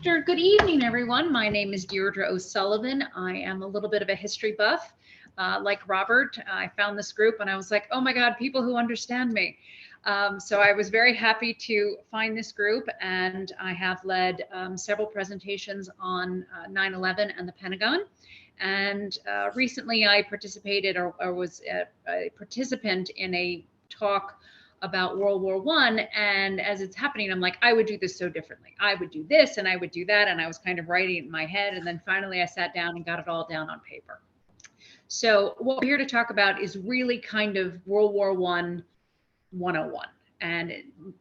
Victor. Good evening, everyone. My name is Deirdre O'Sullivan. I am a little bit of a history buff. Like Robert, I found this group and I was like, oh my God, people who understand me. So I was very happy to find this group, and I have led several presentations on 9/11 and the Pentagon. And recently I participated or was a participant in a talk about World War I. And as it's happening, I'm like, I would do this so differently. I would do this and I would do that. And I was kind of writing it in my head. And then finally I sat down and got it all down on paper. So what we're here to talk about is really kind of World War I 101. And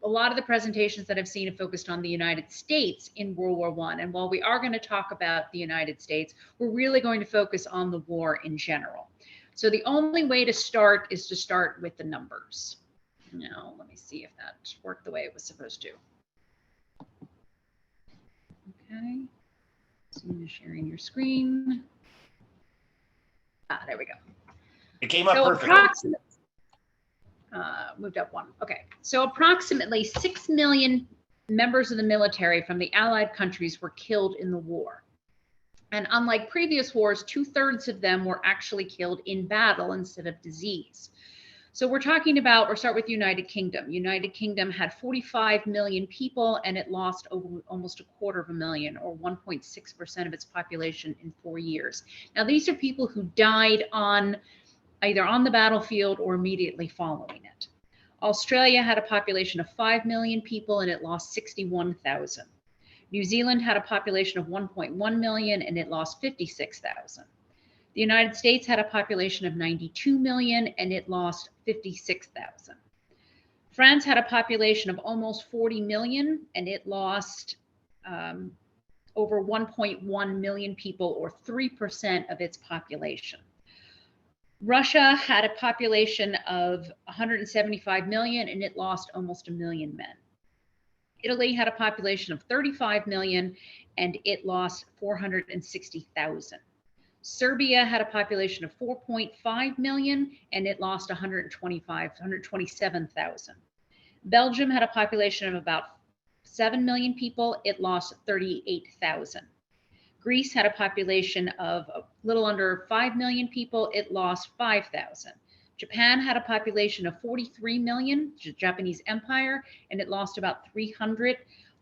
a lot of the presentations that I've seen have focused on the United States in World War I. And while we are going to talk about the United States, we're really going to focus on the war in general. So the only way to start is to start with the numbers. Now, let me see if that worked the way it was supposed to. Okay. So you're sharing your screen. There we go. It came up perfect. Moved up one. Okay. So approximately 6 million members of the military from the Allied countries were killed in the war. And unlike previous wars, 2/3 of them were actually killed in battle instead of disease. So we're talking about, we'll start with United Kingdom. United Kingdom had 45 million people, and it lost almost 250,000, or 1.6% of its population in 4 years. Now, these are people who died either on the battlefield or immediately following it. Australia had a population of 5 million people, and it lost 61,000. New Zealand had a population of 1.1 million, and it lost 56,000. The United States had a population of 92 million, and it lost 56,000. France had a population of almost 40 million, and it lost over 1.1 million people, or 3% of its population. Russia had a population of 175 million, and it lost almost 1 million men. Italy had a population of 35 million, and it lost 460,000. Serbia had a population of 4.5 million, and it lost 127,000. Belgium had a population of about 7 million people. It lost 38,000. Greece had a population of a little under 5 million people. It lost 5,000. Japan had a population of 43 million, the Japanese Empire, and it lost about 300.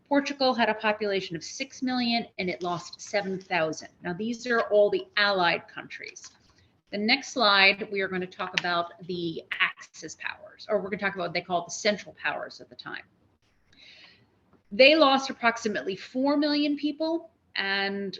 Portugal had a population of 6 million, and it lost 7,000. Now, these are all the Allied countries. The next slide, we are going to talk about the Axis powers, or we're going to talk about what they call the Central Powers at the time. They lost approximately 4 million people, and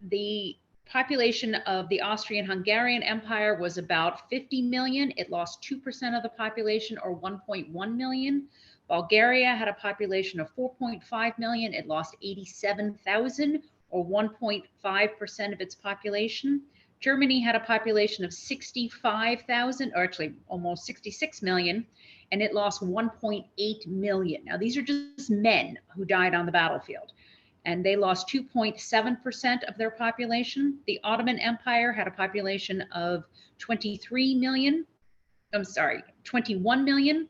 the population of the Austrian Hungarian Empire was about 50 million. It lost 2% of the population, or 1.1 million. Bulgaria had a population of 4.5 million. It lost 87,000, or 1.5% of its population. Germany had a population of 65,000, or actually almost 66 million, and it lost 1.8 million. Now, these are just men who died on the battlefield, and they lost 2.7% of their population. The Ottoman Empire had a population of 21 million,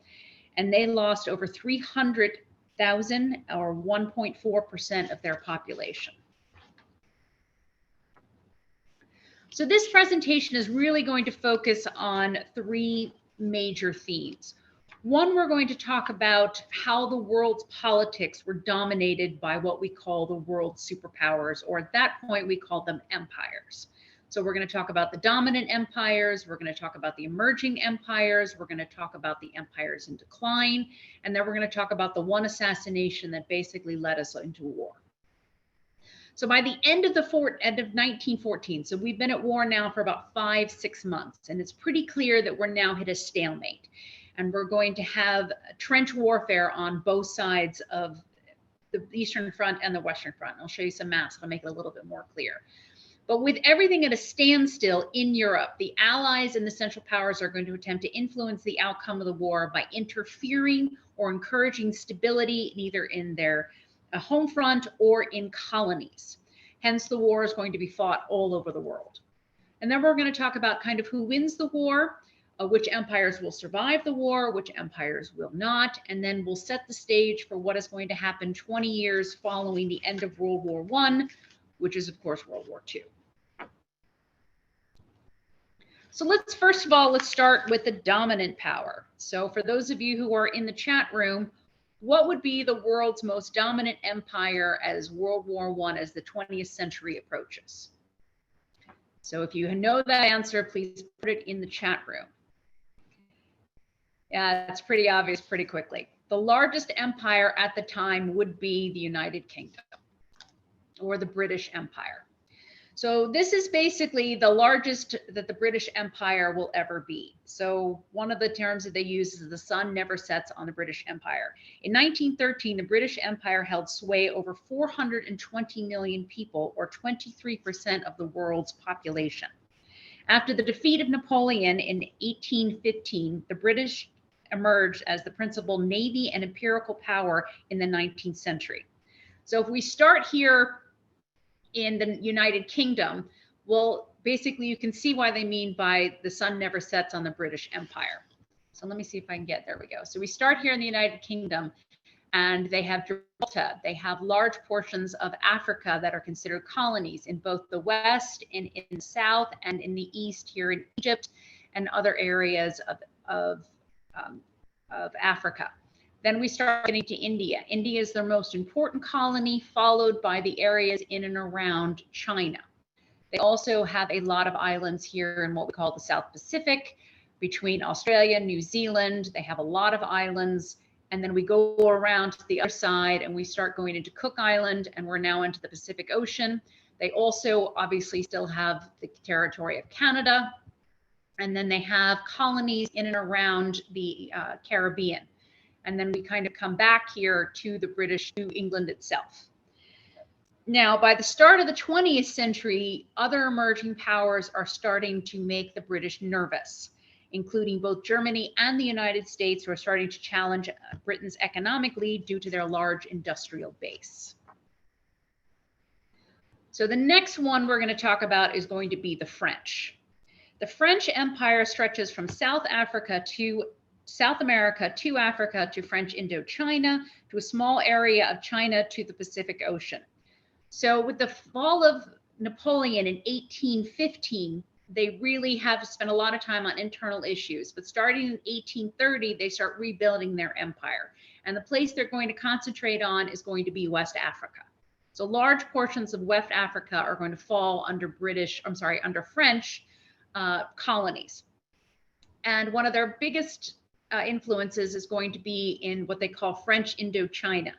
and they lost over 300,000, or 1.4% of their population. So this presentation is really going to focus on 3 major themes. One, we're going to talk about how the world's politics were dominated by what we call the world superpowers, or at that point we called them empires. So we're going to talk about the dominant empires, we're going to talk about the emerging empires, we're going to talk about the empires in decline, and then we're going to talk about the one assassination that basically led us into war. So by the end of 1914, so we've been at war now for about 5-6 months, and it's pretty clear that we're now hit a stalemate, and we're going to have trench warfare on both sides of the Eastern Front and the Western Front. I'll show you some maps that'll make it a little bit more clear. But with everything at a standstill in Europe, the Allies and the Central Powers are going to attempt to influence the outcome of the war by interfering or encouraging stability either in their home front or in colonies. Hence, the war is going to be fought all over the world. And then we're going to talk about kind of who wins the war, which empires will survive the war, which empires will not, and then we'll set the stage for what is going to happen 20 years following the end of World War I, which is, of course, World War II. So first of all, let's start with the dominant power. So for those of you who are in the chat room, what would be the world's most dominant empire as World War I, as the 20th century approaches? So if you know that answer, please put it in the chat room. Yeah, it's pretty obvious pretty quickly. The largest empire at the time would be the United Kingdom or the British Empire. So this is basically the largest that the British Empire will ever be. So one of the terms that they use is the sun never sets on the British Empire. In 1913, the British Empire held sway over 420 million people, or 23% of the world's population. After the defeat of Napoleon in 1815, the British emerged as the principal navy and empirical power in the 19th century. So if we start here in the United Kingdom, well, basically you can see why they mean by the sun never sets on the British Empire. So let me see if I can there we go. So we start here in the United Kingdom, and they have Gibraltar. They have large portions of Africa that are considered colonies in both the West and in the South, and in the East here in Egypt and other areas of Africa. Then we start getting to India. India is their most important colony, followed by the areas in and around China. They also have a lot of islands here in what we call the South Pacific, between Australia and New Zealand. They have a lot of islands. And then we go around to the other side and we start going into Cook Island, and we're now into the Pacific Ocean. They also obviously still have the territory of Canada. And then they have colonies in and around the Caribbean. And then we kind of come back here to to England itself. Now, by the start of the 20th century, other emerging powers are starting to make the British nervous, including both Germany and the United States, who are starting to challenge Britain's economically due to their large industrial base. So the next one we're going to talk about is going to be the French. The French Empire stretches from South America to Africa to French Indochina to a small area of China to the Pacific Ocean. So with the fall of Napoleon in 1815, they really have spent a lot of time on internal issues. But starting in 1830, they start rebuilding their empire. And the place they're going to concentrate on is going to be West Africa. So large portions of West Africa are going to fall under French colonies. And one of their biggest influences is going to be in what they call French Indochina.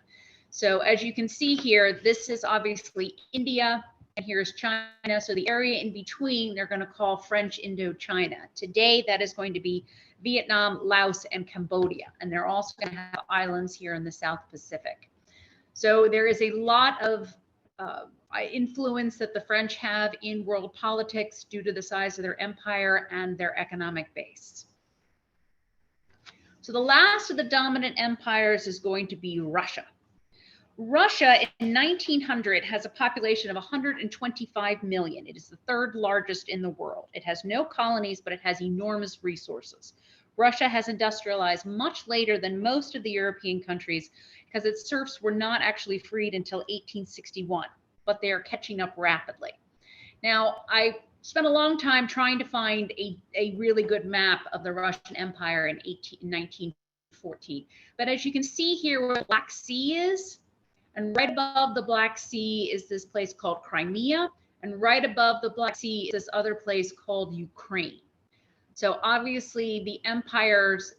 So as you can see here, this is obviously India, and here's China. So the area in between, they're going to call French Indochina. Today, that is going to be Vietnam, Laos, and Cambodia. And they're also going to have islands here in the South Pacific. So there is a lot of influence that the French have in world politics due to the size of their empire and their economic base. So the last of the dominant empires is going to be Russia. Russia in 1900 has a population of 125 million. It is the third largest in the world. It has no colonies, but it has enormous resources. Russia has industrialized much later than most of the European countries because its serfs were not actually freed until 1861, but they are catching up rapidly. Now, I spent a long time trying to find a really good map of the Russian Empire in 1914. But as you can see here where the Black Sea is, and right above the Black Sea is this place called Crimea, and right above the Black Sea is this other place called Ukraine. So obviously the empires,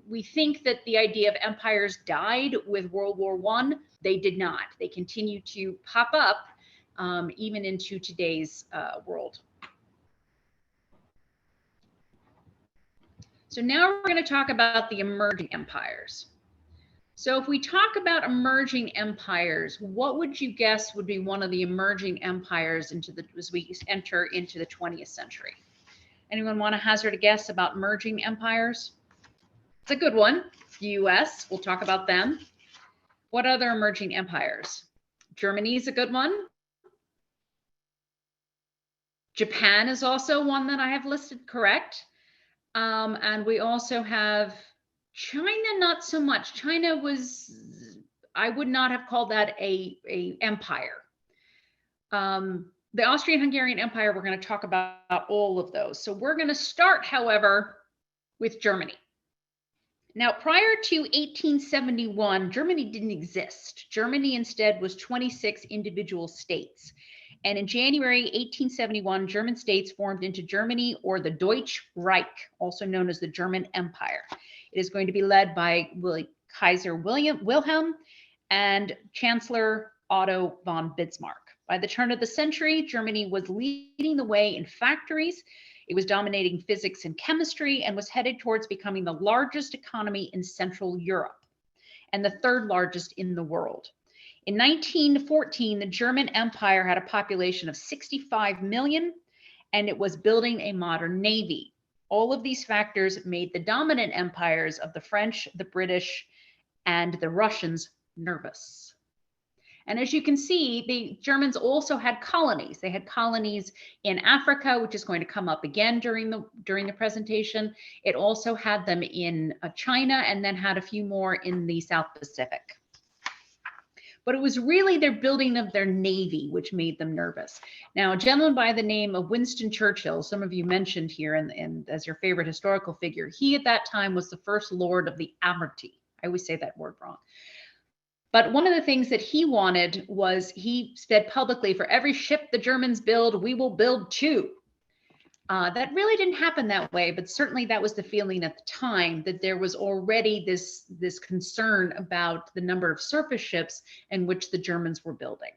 we think that the idea of empires died with World War I. They did not. They continue to pop up even into today's world. So now we're going to talk about the emerging empires. So if we talk about emerging empires, what would you guess would be one of the emerging empires as we enter into the 20th century? Anyone want to hazard a guess about emerging empires? It's a good one. US, we'll talk about them. What other emerging empires? Germany is a good one. Japan is also one that I have listed, correct. And we also have China, not so much. China was, I would not have called that a empire. The Austrian-Hungarian Empire, we're going to talk about all of those. So we're going to start, however, with Germany. Now, prior to 1871, Germany didn't exist. Germany instead was 26 individual states. And in January 1871, German states formed into Germany, or the Deutsche Reich, also known as the German Empire. It is going to be led by Kaiser Wilhelm and Chancellor Otto von Bismarck. By the turn of the century, Germany was leading the way in factories. It was dominating physics and chemistry and was headed towards becoming the largest economy in Central Europe and the third largest in the world. In 1914, the German Empire had a population of 65 million, and it was building a modern navy. All of these factors made the dominant empires of the French, the British, and the Russians nervous. And as you can see, the Germans also had colonies. They had colonies in Africa, which is going to come up again during the presentation. It also had them in China, and then had a few more in the South Pacific. But it was really their building of their navy which made them nervous. Now, a gentleman by the name of Winston Churchill, some of you mentioned here and as your favorite historical figure, he at that time was the first Lord of the Admiralty. I always say that word wrong. But one of the things that he wanted was, he said publicly, for every ship the Germans build, we will build two. That really didn't happen that way, but certainly that was the feeling at the time, that there was already this concern about the number of surface ships in which the Germans were building.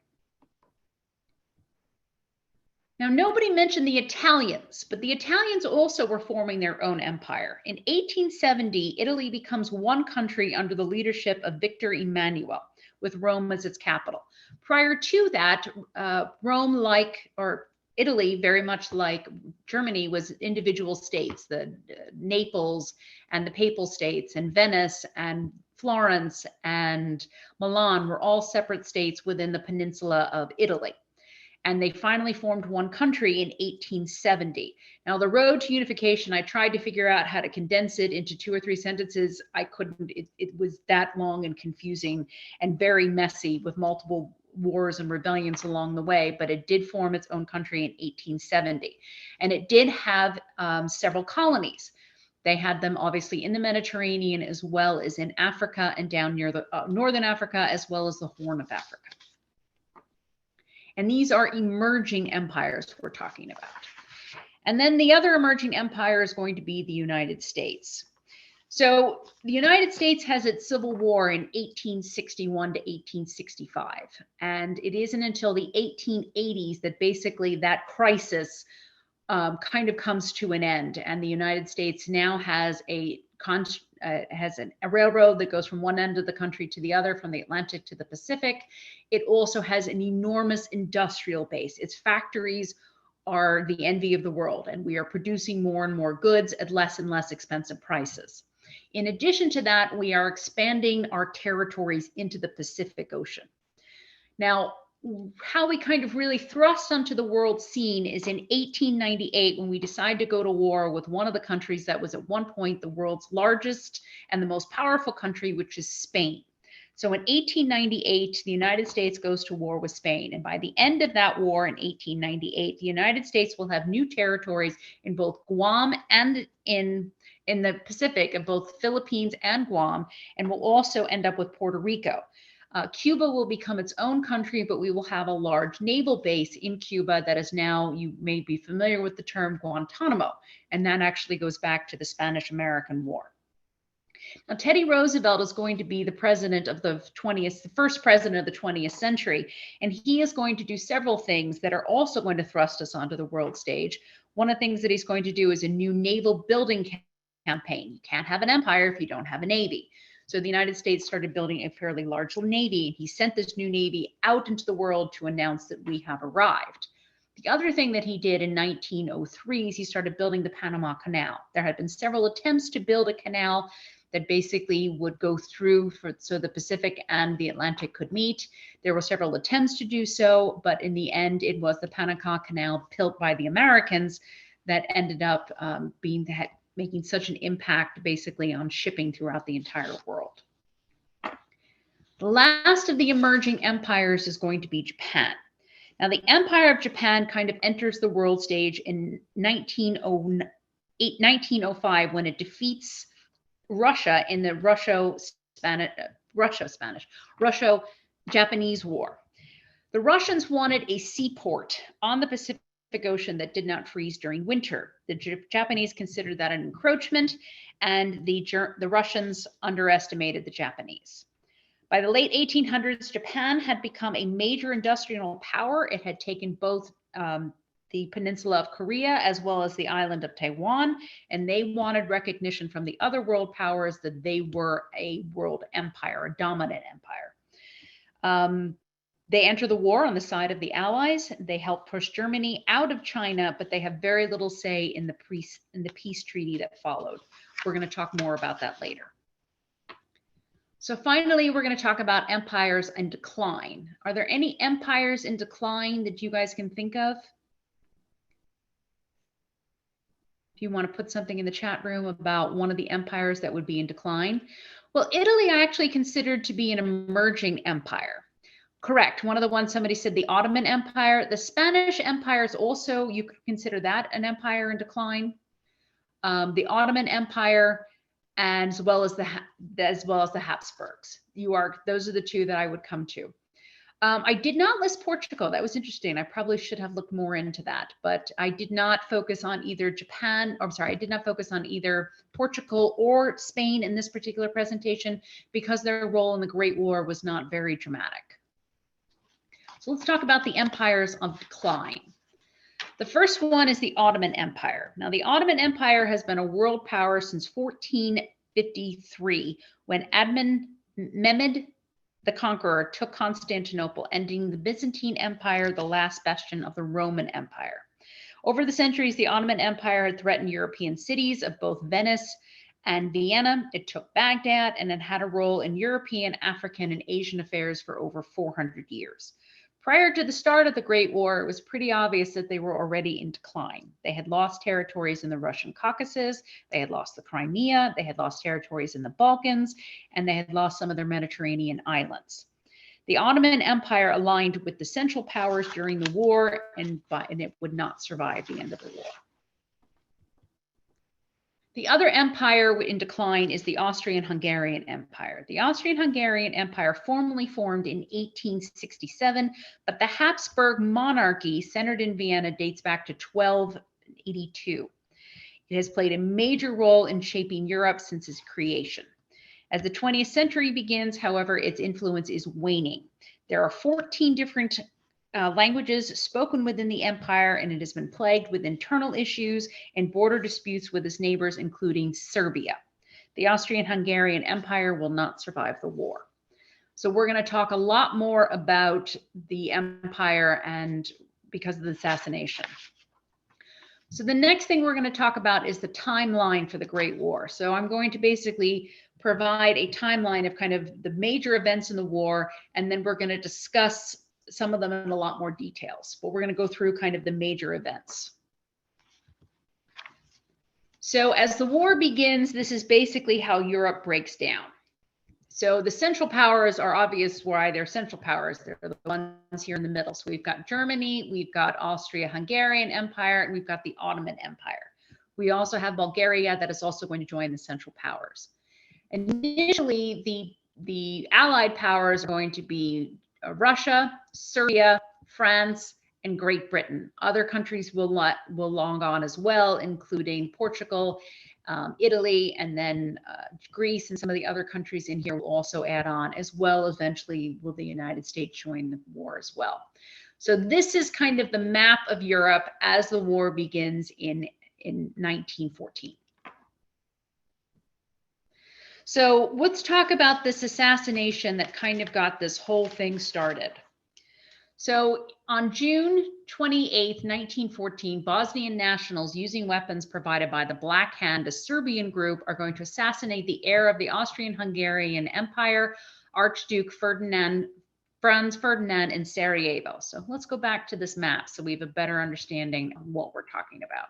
Now, nobody mentioned the Italians, but the Italians also were forming their own empire. In 1870, Italy becomes one country under the leadership of Victor Emmanuel, with Rome as its capital. Prior to that, Italy, very much like Germany, was individual states. The Naples and the Papal States and Venice and Florence and Milan were all separate states within the peninsula of Italy. And they finally formed one country in 1870. Now, the road to unification, I tried to figure out how to condense it into 2 or 3 sentences. I couldn't. It was that long and confusing and very messy, with multiple wars and rebellions along the way, but it did form its own country in 1870. And it did have several colonies. They had them obviously in the Mediterranean, as well as in Africa and down near the northern Africa, as well as the Horn of Africa. And these are emerging empires we're talking about. And then the other emerging empire is going to be the United States. So the United States has its civil war in 1861 to 1865. And it isn't until the 1880s that basically that crisis kind of comes to an end. And the United States now has a railroad that goes from one end of the country to the other, from the Atlantic to the Pacific. It also has an enormous industrial base. Its factories are the envy of the world, and we are producing more and more goods at less and less expensive prices. In addition to that, we are expanding our territories into the Pacific Ocean. Now, how we kind of really thrust onto the world scene is in 1898, when we decide to go to war with one of the countries that was at one point the world's largest and the most powerful country, which is Spain. So in 1898, the United States goes to war with Spain. And by the end of that war in 1898, the United States will have new territories in both Guam and in the Pacific, of both Philippines and Guam, and will also end up with Puerto Rico. Cuba will become its own country, but we will have a large naval base in Cuba that is now, you may be familiar with the term, Guantanamo, and that actually goes back to the Spanish-American War. Now, Teddy Roosevelt is going to be the president of the first president of the 20th century, and he is going to do several things that are also going to thrust us onto the world stage. One of the things that he's going to do is a new naval building campaign. You can't have an empire if you don't have a navy. So the United States started building a fairly large navy, and he sent this new navy out into the world to announce that we have arrived. The other thing that he did in 1903 is he started building the Panama Canal. There had been several attempts to build a canal that basically would go through so the Pacific and the Atlantic could meet. There were several attempts to do so, but in the end, it was the Panama Canal built by the Americans that ended up making such an impact basically on shipping throughout the entire world. The last of the emerging empires is going to be Japan. Now, the Empire of Japan kind of enters the world stage in 1905 when it defeats Russia in the Russo-Japanese War. The Russians wanted a seaport on the Pacific Ocean that did not freeze during winter. The Japanese considered that an encroachment, and the Russians underestimated the Japanese. By the late 1800s, Japan had become a major industrial power. It had taken both the peninsula of Korea as well as the island of Taiwan, and they wanted recognition from the other world powers that they were a world empire, a dominant empire. They enter the war on the side of the Allies. They help push Germany out of China, but they have very little say in the peace treaty that followed. We're going to talk more about that later. So finally, we're going to talk about empires in decline. Are there any empires in decline that you guys can think of? If you want to put something in the chat room about one of the empires that would be in decline. Well, Italy I actually considered to be an emerging empire. Correct. One of the ones somebody said the Ottoman Empire. The Spanish Empire is also, you could consider that an empire in decline. The Ottoman Empire, and as well as the Habsburgs. Those are the two that I would come to. I did not list Portugal. That was interesting. I probably should have looked more into that, but I did not focus on either I did not focus on either Portugal or Spain in this particular presentation because their role in the Great War was not very dramatic. So let's talk about the empires of decline. The first one is the Ottoman Empire. Now, the Ottoman Empire has been a world power since 1453, when Mehmed the Conqueror took Constantinople, ending the Byzantine Empire, the last bastion of the Roman Empire. Over the centuries, the Ottoman Empire had threatened European cities of both Venice and Vienna. It took Baghdad, and it had a role in European, African, and Asian affairs for over 400 years. Prior to the start of the Great War, it was pretty obvious that they were already in decline. They had lost territories in the Russian Caucasus, they had lost the Crimea, they had lost territories in the Balkans, and they had lost some of their Mediterranean islands. The Ottoman Empire aligned with the Central Powers during the war, and it would not survive the end of the war. The other empire in decline is the Austrian-Hungarian Empire. The Austrian-Hungarian Empire formally formed in 1867, but the Habsburg monarchy centered in Vienna dates back to 1282. It has played a major role in shaping Europe since its creation. As the 20th century begins, however, its influence is waning. There are 14 different languages spoken within the empire, and it has been plagued with internal issues and border disputes with its neighbors, including Serbia. The Austrian-Hungarian Empire will not survive the war. So we're going to talk a lot more about the empire and because of the assassination. So the next thing we're going to talk about is the timeline for the Great War. So I'm going to basically provide a timeline of kind of the major events in the war, and then we're going to discuss some of them in a lot more details, but we're going to go through kind of the major events. So as the war begins, this is basically how Europe breaks down. So the Central Powers are obvious why they're Central Powers. They're the ones here in the middle. So we've got Germany, we've got Austria-Hungarian Empire, and we've got the Ottoman Empire. We also have Bulgaria that is also going to join the Central Powers. Initially, the Allied powers are going to be Russia, Serbia, France, and Great Britain. Other countries will long gone as well, including Portugal, Italy, and then Greece, and some of the other countries in here will also add on, as well eventually will the United States join the war as well. So this is kind of the map of Europe as the war begins in 1914. So let's talk about this assassination that kind of got this whole thing started. So on June 28, 1914, Bosnian nationals using weapons provided by the Black Hand, a Serbian group, are going to assassinate the heir of the Austrian-Hungarian Empire, Archduke Franz Ferdinand in Sarajevo. So let's go back to this map so we have a better understanding of what we're talking about.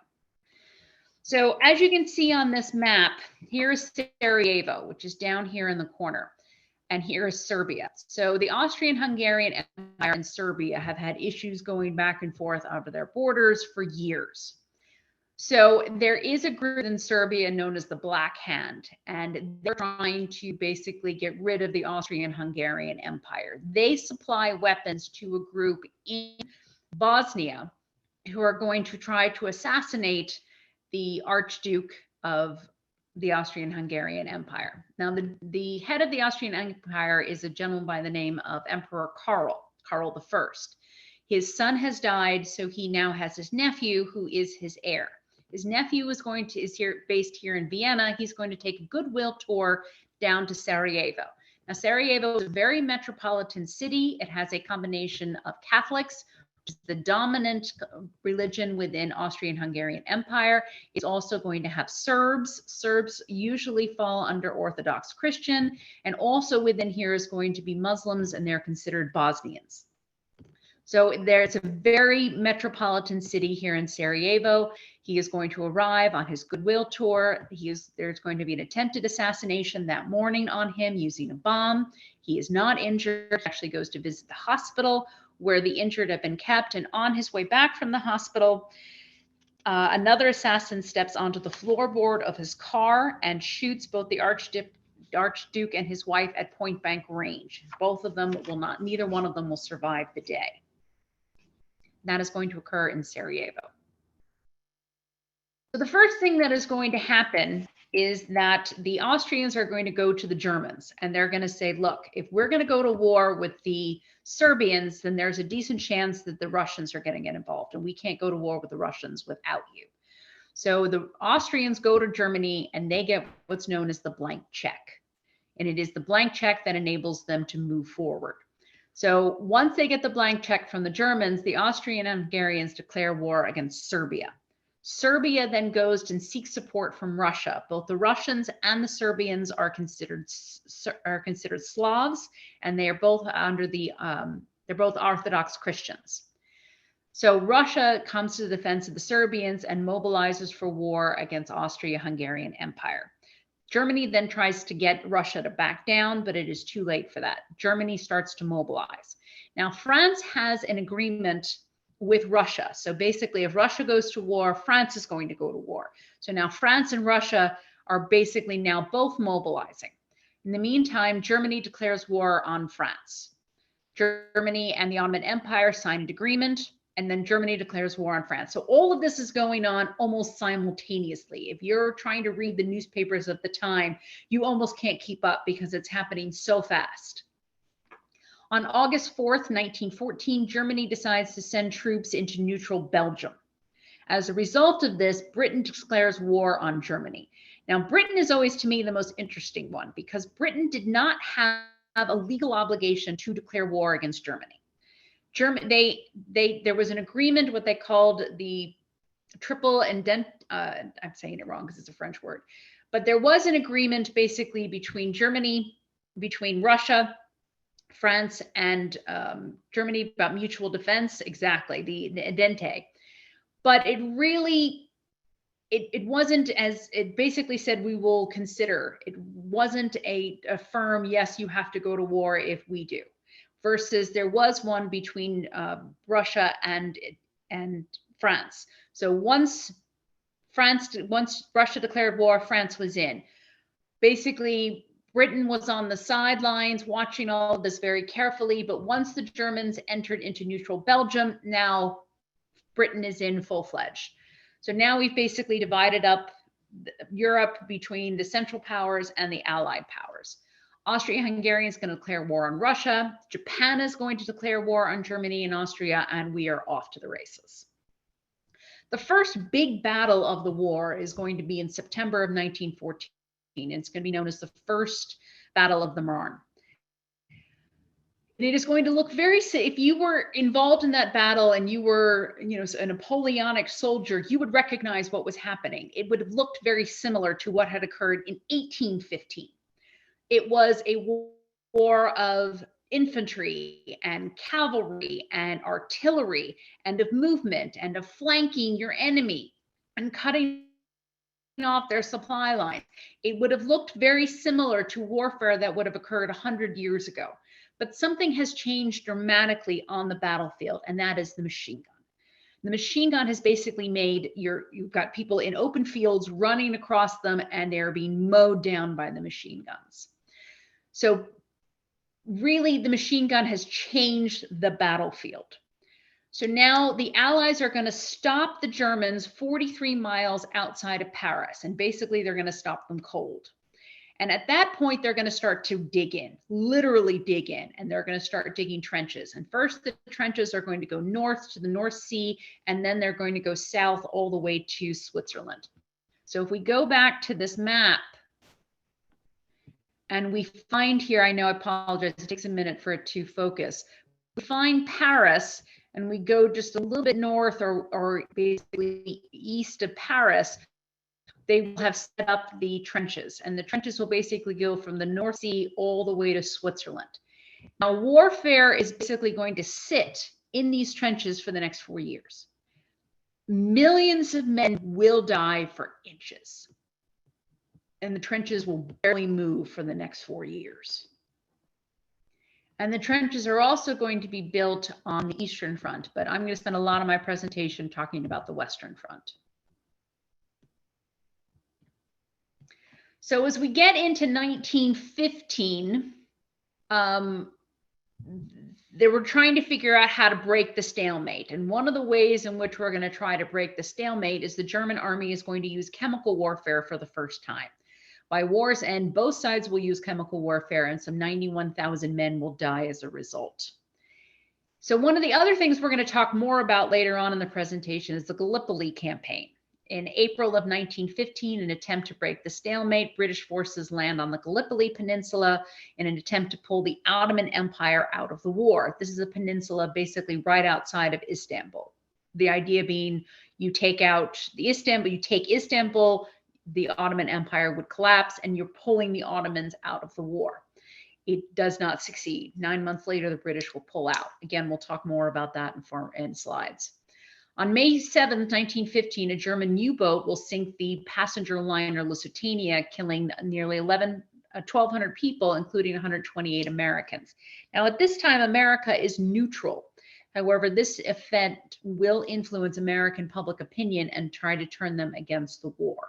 So as you can see on this map, here's Sarajevo, which is down here in the corner. And here is Serbia. So the Austrian-Hungarian Empire and Serbia have had issues going back and forth over their borders for years. So there is a group in Serbia known as the Black Hand, and they're trying to basically get rid of the Austrian-Hungarian Empire. They supply weapons to a group in Bosnia who are going to try to assassinate the Archduke of the Austrian-Hungarian Empire. Now, the head of the Austrian Empire is a gentleman by the name of Emperor Karl I. His son has died, so he now has his nephew, who is his heir. His nephew is based here in Vienna. He's going to take a goodwill tour down to Sarajevo. Now, Sarajevo is a very metropolitan city. It has a combination of Catholics, which is the dominant religion within Austrian-Hungarian Empire. It's also going to have Serbs. Serbs usually fall under Orthodox Christian, and also within here is going to be Muslims, and they're considered Bosnians. So there's a very metropolitan city here in Sarajevo. He is going to arrive on his goodwill tour. There's going to be an attempted assassination that morning on him using a bomb. He is not injured, actually goes to visit the hospital where the injured have been kept. And on his way back from the hospital, another assassin steps onto the floorboard of his car and shoots both the Archduke and his wife at point blank range. Both of them neither one of them will survive the day. That is going to occur in Sarajevo. So the first thing that is going to happen is that the Austrians are going to go to the Germans, and they're going to say, look, if we're going to go to war with the Serbians, then there's a decent chance that the Russians are going to get involved, and we can't go to war with the Russians without you. So the Austrians go to Germany, and they get what's known as the blank check. And it is the blank check that enables them to move forward. So once they get the blank check from the Germans, the Austrian and Hungarians declare war against Serbia. Serbia then goes and seeks support from Russia. Both the Russians and the Serbians are considered Slavs, and they are both under they're both Orthodox Christians. So Russia comes to the defense of the Serbians and mobilizes for war against Austria-Hungarian Empire. Germany then tries to get Russia to back down, but it is too late for that. Germany starts to mobilize. Now, France has an agreement with Russia. So basically, if Russia goes to war, France is going to go to war. So now France and Russia are basically now both mobilizing. In the meantime, Germany declares war on France. Germany and the Ottoman Empire signed an agreement, and then Germany declares war on France. So all of this is going on almost simultaneously. If you're trying to read the newspapers of the time, you almost can't keep up because it's happening so fast. On August 4th, 1914, Germany decides to send troops into neutral Belgium. As a result of this, Britain declares war on Germany. Now, Britain is always, to me, the most interesting one because Britain did not have a legal obligation to declare war against Germany. There was an agreement, what they called the triple indent. I'm saying it wrong because it's a French word, but there was an agreement basically between Russia, France, and Germany about mutual defense. Exactly, the Entente. But it really, it wasn't as it basically said we will consider. It wasn't a firm yes, you have to go to war if we do. Versus there was one between Russia and France. So once Russia declared war, France was in. Basically, Britain was on the sidelines watching all of this very carefully, but once the Germans entered into neutral Belgium, now Britain is in full-fledged. So now we've basically divided up Europe between the Central Powers and the Allied powers. Austria-Hungary is going to declare war on Russia. Japan is going to declare war on Germany and Austria, and we are off to the races. The first big battle of the war is going to be in September of 1914. It's going to be known as the First Battle of the Marne. And it is going to look if you were involved in that battle and you were, a Napoleonic soldier, you would recognize what was happening. It would have looked very similar to what had occurred in 1815. It was a war of infantry and cavalry and artillery and of movement and of flanking your enemy and cutting off their supply line. It would have looked very similar to warfare that would have occurred 100 years ago. But something has changed dramatically on the battlefield, and that is the machine gun. The machine gun has basically made you've got people in open fields running across them, and they're being mowed down by the machine guns. So really, the machine gun has changed the battlefield. So now the Allies are going to stop the Germans 43 miles outside of Paris, and basically they're going to stop them cold. And at that point, they're going to start to dig in, literally dig in, and they're going to start digging trenches. And first, the trenches are going to go north to the North Sea, and then they're going to go south all the way to Switzerland. So if we go back to this map, and we find here, I know, I apologize, it takes a minute for it to focus. We find Paris, and we go just a little bit north or basically east of Paris. They will have set up the trenches, and the trenches will basically go from the North Sea all the way to Switzerland. Now, warfare is basically going to sit in these trenches for the next 4 years. Millions of men will die for inches, and the trenches will barely move for the next 4 years. And the trenches are also going to be built on the Eastern Front, but I'm going to spend a lot of my presentation talking about the Western Front. So as we get into 1915, they were trying to figure out how to break the stalemate. And one of the ways in which we're going to try to break the stalemate is the German army is going to use chemical warfare for the first time. By war's end, both sides will use chemical warfare, and some 91,000 men will die as a result. So one of the other things we're going to talk more about later on in the presentation is the Gallipoli Campaign. In April of 1915, in an attempt to break the stalemate, British forces land on the Gallipoli Peninsula in an attempt to pull the Ottoman Empire out of the war. This is a peninsula basically right outside of Istanbul. The idea being you take Istanbul, the Ottoman Empire would collapse, and you're pulling the Ottomans out of the war. It does not succeed. 9 months later, the British will pull out. Again, we'll talk more about that in slides. On May 7th, 1915, a German U-boat will sink the passenger liner Lusitania, killing nearly 1,200 people, including 128 Americans. Now, at this time, America is neutral. However, this event will influence American public opinion and try to turn them against the war.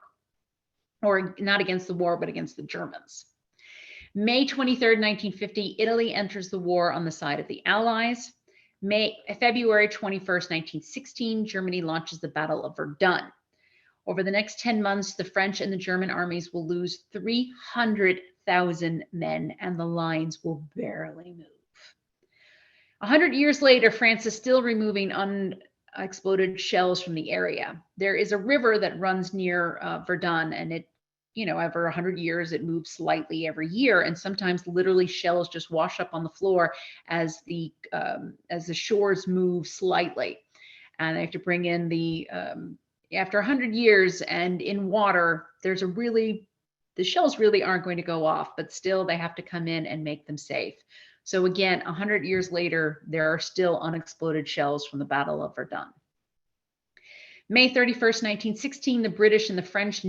Or not against the war, but against the Germans. May 23rd, 1950, Italy enters the war on the side of the Allies. February 21st, 1916, Germany launches the Battle of Verdun. Over the next 10 months, the French and the German armies will lose 300,000 men, and the lines will barely move. 100 years later, France is still removing unexploded shells from the area. There is a river that runs near Verdun, and it, over 100 years, it moves slightly every year, and sometimes literally shells just wash up on the floor as the shores move slightly. And they have to bring in after 100 years and in water, the shells really aren't going to go off, but still they have to come in and make them safe. So again, 100 years later, there are still unexploded shells from the Battle of Verdun. May 31st, 1916, the British and the French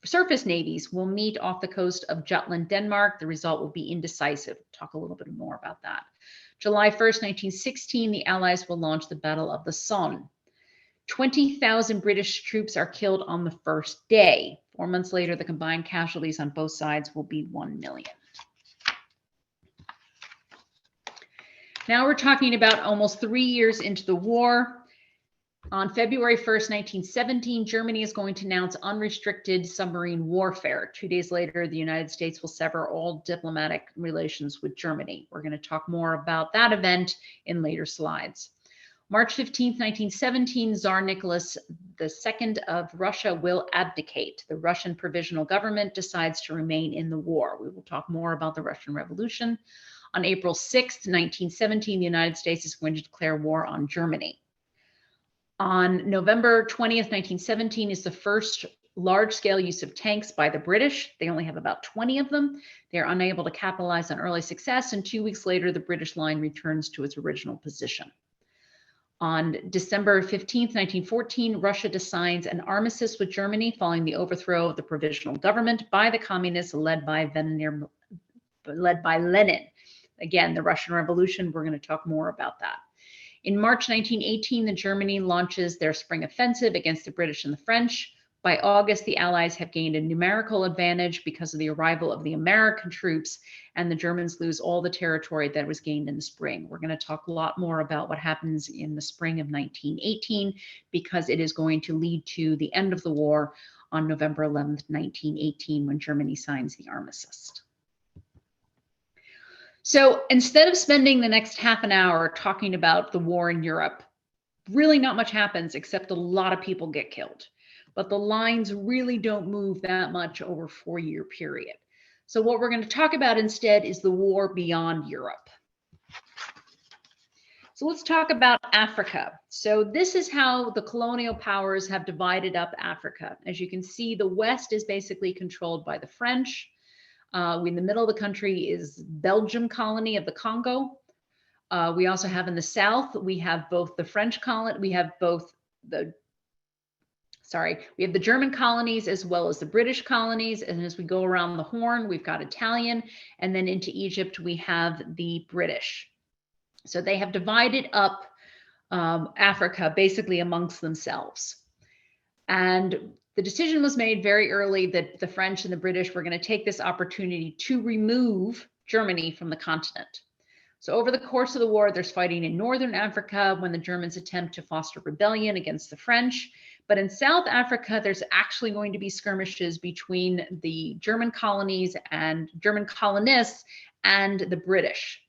surface navies will meet off the coast of Jutland, Denmark. The result will be indecisive. We'll talk a little bit more about that. July 1st, 1916, the Allies will launch the Battle of the Somme. 20,000 British troops are killed on the first day. 4 months later, the combined casualties on both sides will be 1 million. Now we're talking about almost 3 years into the war. On February 1st, 1917, Germany is going to announce unrestricted submarine warfare. 2 days later, the United States will sever all diplomatic relations with Germany. We're going to talk more about that event in later slides. March 15th, 1917, Tsar Nicholas II of Russia will abdicate. The Russian provisional government decides to remain in the war. We will talk more about the Russian Revolution. On April 6th, 1917, the United States is going to declare war on Germany. On November 20th, 1917 is the first large-scale use of tanks by the British. They only have about 20 of them. They're unable to capitalize on early success, and 2 weeks later, the British line returns to its original position. On December 15th, 1914, Russia signs an armistice with Germany following the overthrow of the provisional government by the communists led by Lenin. Again, the Russian Revolution, we're going to talk more about that. In March 1918, Germany launches their spring offensive against the British and the French. By August, the Allies have gained a numerical advantage because of the arrival of the American troops, and the Germans lose all the territory that was gained in the spring. We're going to talk a lot more about what happens in the spring of 1918 because it is going to lead to the end of the war on November 11th, 1918, when Germany signs the armistice. So instead of spending the next half an hour talking about the war in Europe, really not much happens except a lot of people get killed. But the lines really don't move that much over a 4-year period. So what we're going to talk about instead is the war beyond Europe. So let's talk about Africa. So this is how the colonial powers have divided up Africa. As you can see, the West is basically controlled by the French. In the middle of the country is Belgium colony of the Congo. We also have in the south, we have both the French colony, we have the German colonies as well as the British colonies. And as we go around the Horn, we've got Italian, and then into Egypt, we have the British. So they have divided up Africa basically amongst themselves. And the decision was made very early that the French and the British were going to take this opportunity to remove Germany from the continent. So over the course of the war, there's fighting in northern Africa when the Germans attempt to foster rebellion against the French. But in South Africa, there's actually going to be skirmishes between the German colonies and German colonists and the British.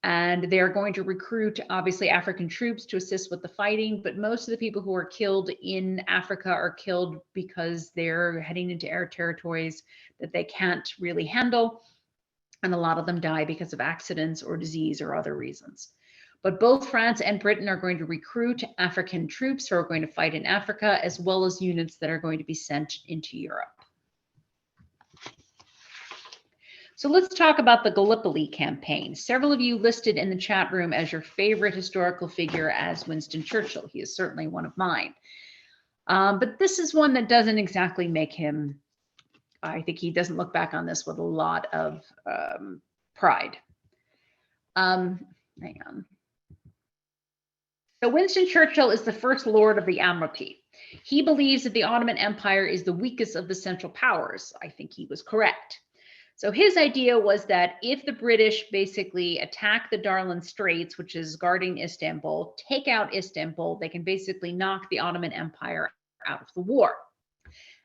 And they're going to recruit, obviously, African troops to assist with the fighting. But most of the people who are killed in Africa are killed because they're heading into air territories that they can't really handle. And a lot of them die because of accidents or disease or other reasons. But both France and Britain are going to recruit African troops who are going to fight in Africa, as well as units that are going to be sent into Europe. So let's talk about the Gallipoli Campaign. Several of you listed in the chat room as your favorite historical figure as Winston Churchill. He is certainly one of mine. But this is one that doesn't exactly make him, I think he doesn't look back on this with a lot of pride. Hang on. So Winston Churchill is the first Lord of the Admiralty. He believes that the Ottoman Empire is the weakest of the Central Powers. I think he was correct. So his idea was that if the British basically attack the Darlan Straits, which is guarding Istanbul, take out Istanbul, they can basically knock the Ottoman Empire out of the war.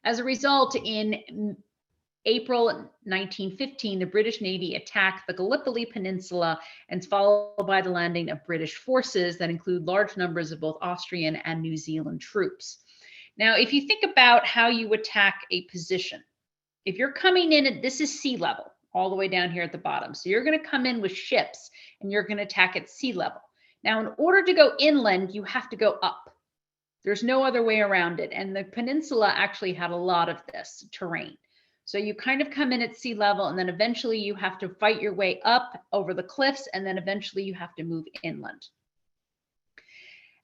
As a result, in April 1915, the British Navy attacked the Gallipoli Peninsula and followed by the landing of British forces that include large numbers of both Austrian and New Zealand troops. Now, if you think about how you attack a position, if you're coming in, this is sea level all the way down here at the bottom. So you're going to come in with ships and you're going to attack at sea level. Now, in order to go inland, you have to go up. There's no other way around it. And the peninsula actually had a lot of this terrain. So you kind of come in at sea level, and then eventually you have to fight your way up over the cliffs, and then eventually you have to move inland.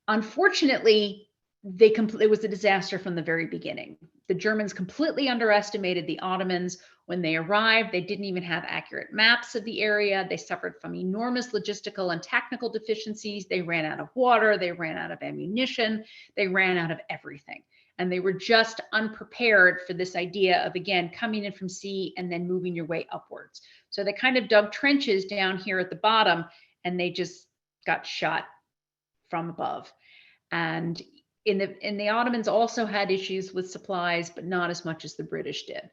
Unfortunately, it was a disaster from the very beginning. The Germans completely underestimated the Ottomans. When they arrived, they didn't even have accurate maps of the area. They suffered from enormous logistical and technical deficiencies. They ran out of water. They ran out of ammunition. They ran out of everything. And they were just unprepared for this idea of, again, coming in from sea and then moving your way upwards. So they kind of dug trenches down here at the bottom, and they just got shot from above. And the Ottomans also had issues with supplies, but not as much as the British did.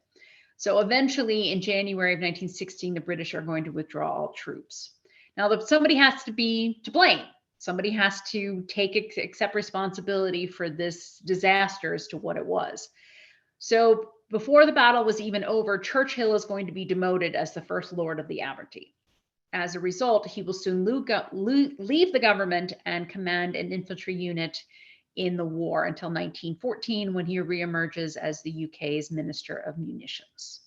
So eventually, in January of 1916, the British are going to withdraw all troops. Now, somebody has to be to blame. Somebody has to accept responsibility for this disaster as to what it was. So before the battle was even over, Churchill is going to be demoted as the first Lord of the Admiralty. As a result, he will soon leave the government and command an infantry unit in the war until 1914, when he reemerges as the UK's Minister of Munitions.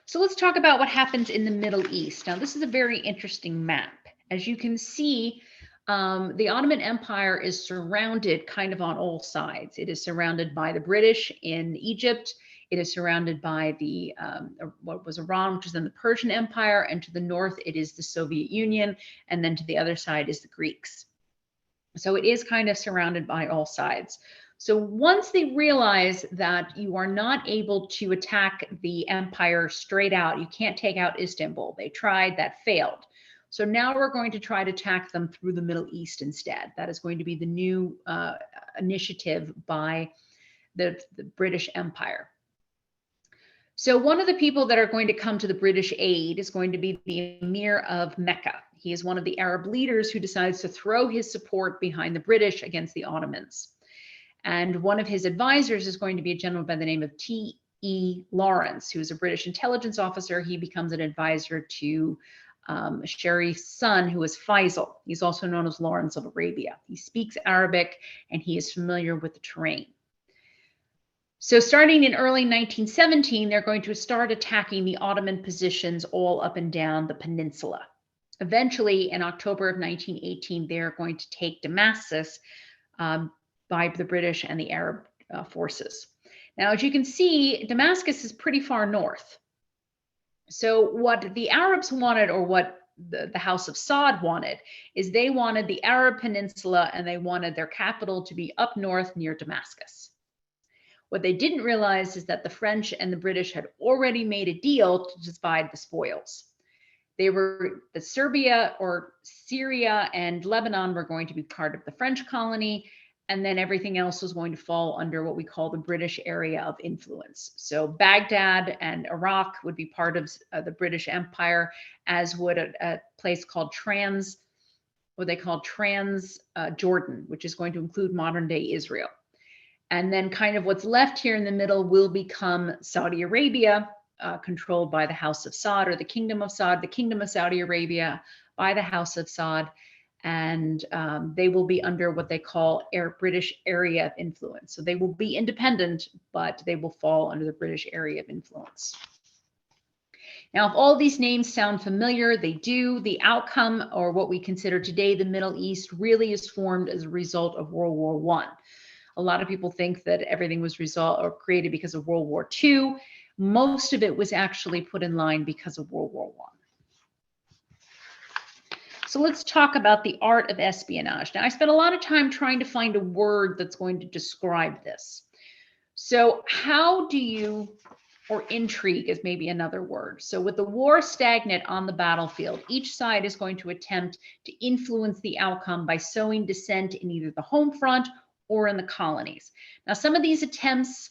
So let's talk about what happens in the Middle East. Now, this is a very interesting map. As you can see, the Ottoman Empire is surrounded kind of on all sides. It is surrounded by the British in Egypt. It is surrounded by the what was Iran, which is then the Persian Empire, and to the north it is the Soviet Union, and then to the other side is the Greeks. So it is kind of surrounded by all sides. So once they realize that you are not able to attack the empire straight out, you can't take out Istanbul. They tried, that failed. So now we're going to try to attack them through the Middle East instead. That is going to be the new initiative by the British Empire. So one of the people that are going to come to the British aid is going to be the Emir of Mecca. He is one of the Arab leaders who decides to throw his support behind the British against the Ottomans. And one of his advisors is going to be a gentleman by the name of T.E. Lawrence, who is a British intelligence officer. He becomes an advisor to Sharif's son, who is Faisal. He's also known as Lawrence of Arabia. He speaks Arabic and he is familiar with the terrain. So starting in early 1917, they're going to start attacking the Ottoman positions all up and down the peninsula. Eventually, in October of 1918, they're going to take Damascus by the British and the Arab forces. Now, as you can see, Damascus is pretty far north. So what the Arabs wanted, or what the House of Saud wanted, is they wanted the Arab peninsula and they wanted their capital to be up north near Damascus. What they didn't realize is that the French and the British had already made a deal to divide the spoils. They were, the Serbia or Syria and Lebanon were going to be part of the French colony, and then everything else was going to fall under what we call the British area of influence. So Baghdad and Iraq would be part of the British Empire, as would a place called Jordan, which is going to include modern day Israel. And then kind of what's left here in the middle will become Saudi Arabia, controlled by the House of Saud, or the Kingdom of Saud, the Kingdom of Saudi Arabia by the House of Saud. And they will be under what they call British area of influence. So they will be independent, but they will fall under the British area of influence. Now, if all these names sound familiar, they do. The outcome, or what we consider today the Middle East, really is formed as a result of World War I. A lot of people think that everything was created because of World War II. Most of it was actually put in line because of World War I. So let's talk about the art of espionage. Now, I spent a lot of time trying to find a word that's going to describe this. So how do you, or intrigue is maybe another word. So with the war stagnant on the battlefield, each side is going to attempt to influence the outcome by sowing dissent in either the home front or in the colonies. Now, some of these attempts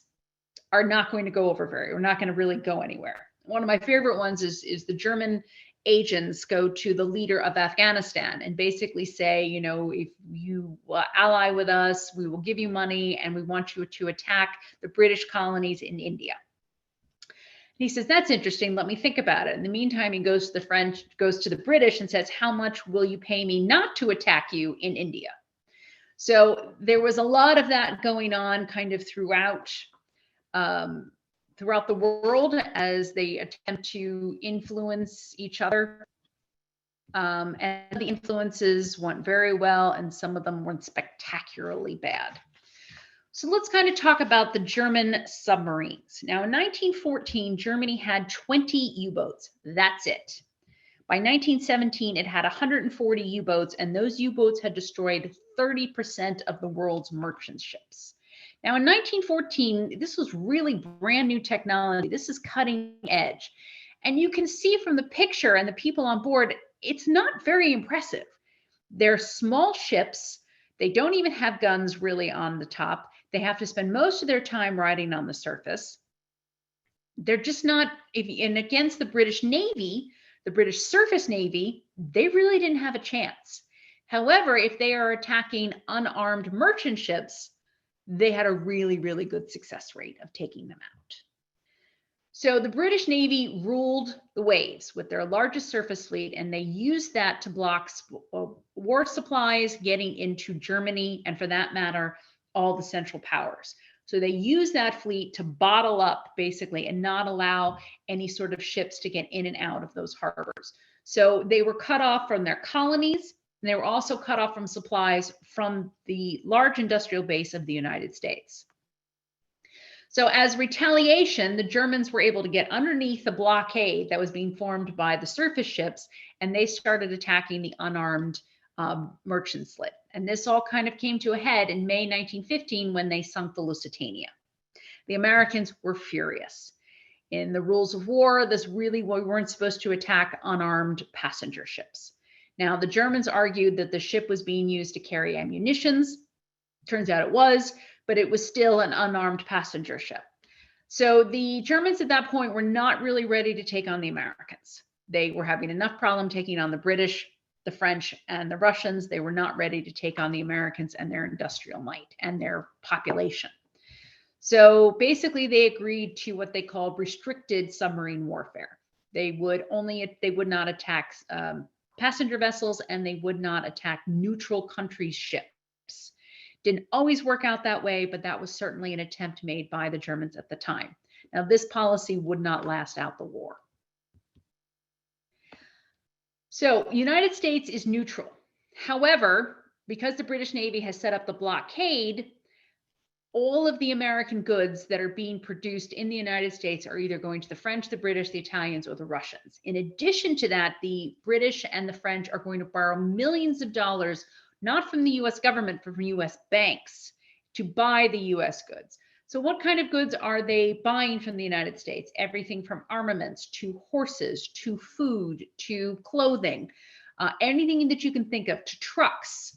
are not going to go over we're not going to really go anywhere. One of my favorite ones is the German agents go to the leader of Afghanistan and basically say, you know, if you ally with us, we will give you money and we want you to attack the British colonies in India. And he says, that's interesting. Let me think about it. In the meantime, he goes to the British and says, how much will you pay me not to attack you in India? So there was a lot of that going on kind of throughout the world as they attempt to influence each other. And the influences went very well, and some of them went spectacularly bad. So let's kind of talk about the German submarines. Now, in 1914, Germany had 20 U-boats. That's it. By 1917, it had 140 U-boats, and those U-boats had destroyed 30% of the world's merchant ships. Now, in 1914, this was really brand new technology. This is cutting edge. And you can see from the picture and the people on board, it's not very impressive. They're small ships. They don't even have guns really on the top. They have to spend most of their time riding on the surface. They're just not, and against the British Navy, the British surface Navy, they really didn't have a chance. However, if they are attacking unarmed merchant ships, they had a really, really good success rate of taking them out. So the British Navy ruled the waves with their largest surface fleet, and they used that to block war supplies getting into Germany, and for that matter, all the Central Powers. So they used that fleet to bottle up basically and not allow any sort of ships to get in and out of those harbors. So they were cut off from their colonies, and they were also cut off from supplies from the large industrial base of the United States. So as retaliation, the Germans were able to get underneath the blockade that was being formed by the surface ships, and they started attacking the unarmed merchant fleet. And this all kind of came to a head in May 1915 when they sunk the Lusitania. The Americans were furious. In the rules of war, we weren't supposed to attack unarmed passenger ships. Now, the Germans argued that the ship was being used to carry ammunitions. Turns out it was, but it was still an unarmed passenger ship. So the Germans at that point were not really ready to take on the Americans. They were having enough problem taking on the British, the French, and the Russians. They were not ready to take on the Americans and their industrial might and their population. So basically they agreed to what they called restricted submarine warfare. They would not attack passenger vessels, and they would not attack neutral countries' ships. Didn't always work out that way, but that was certainly an attempt made by the Germans at the time. Now, this policy would not last out the war. So, United States is neutral. However, because the British Navy has set up the blockade, all of the American goods that are being produced in the United States are either going to the French, the British, the Italians, or the Russians. In addition to that, the British and the French are going to borrow millions of dollars, not from the US government, but from US banks to buy the US goods. So what kind of goods are they buying from the United States? Everything from armaments to horses, to food, to clothing, anything that you can think of, to trucks.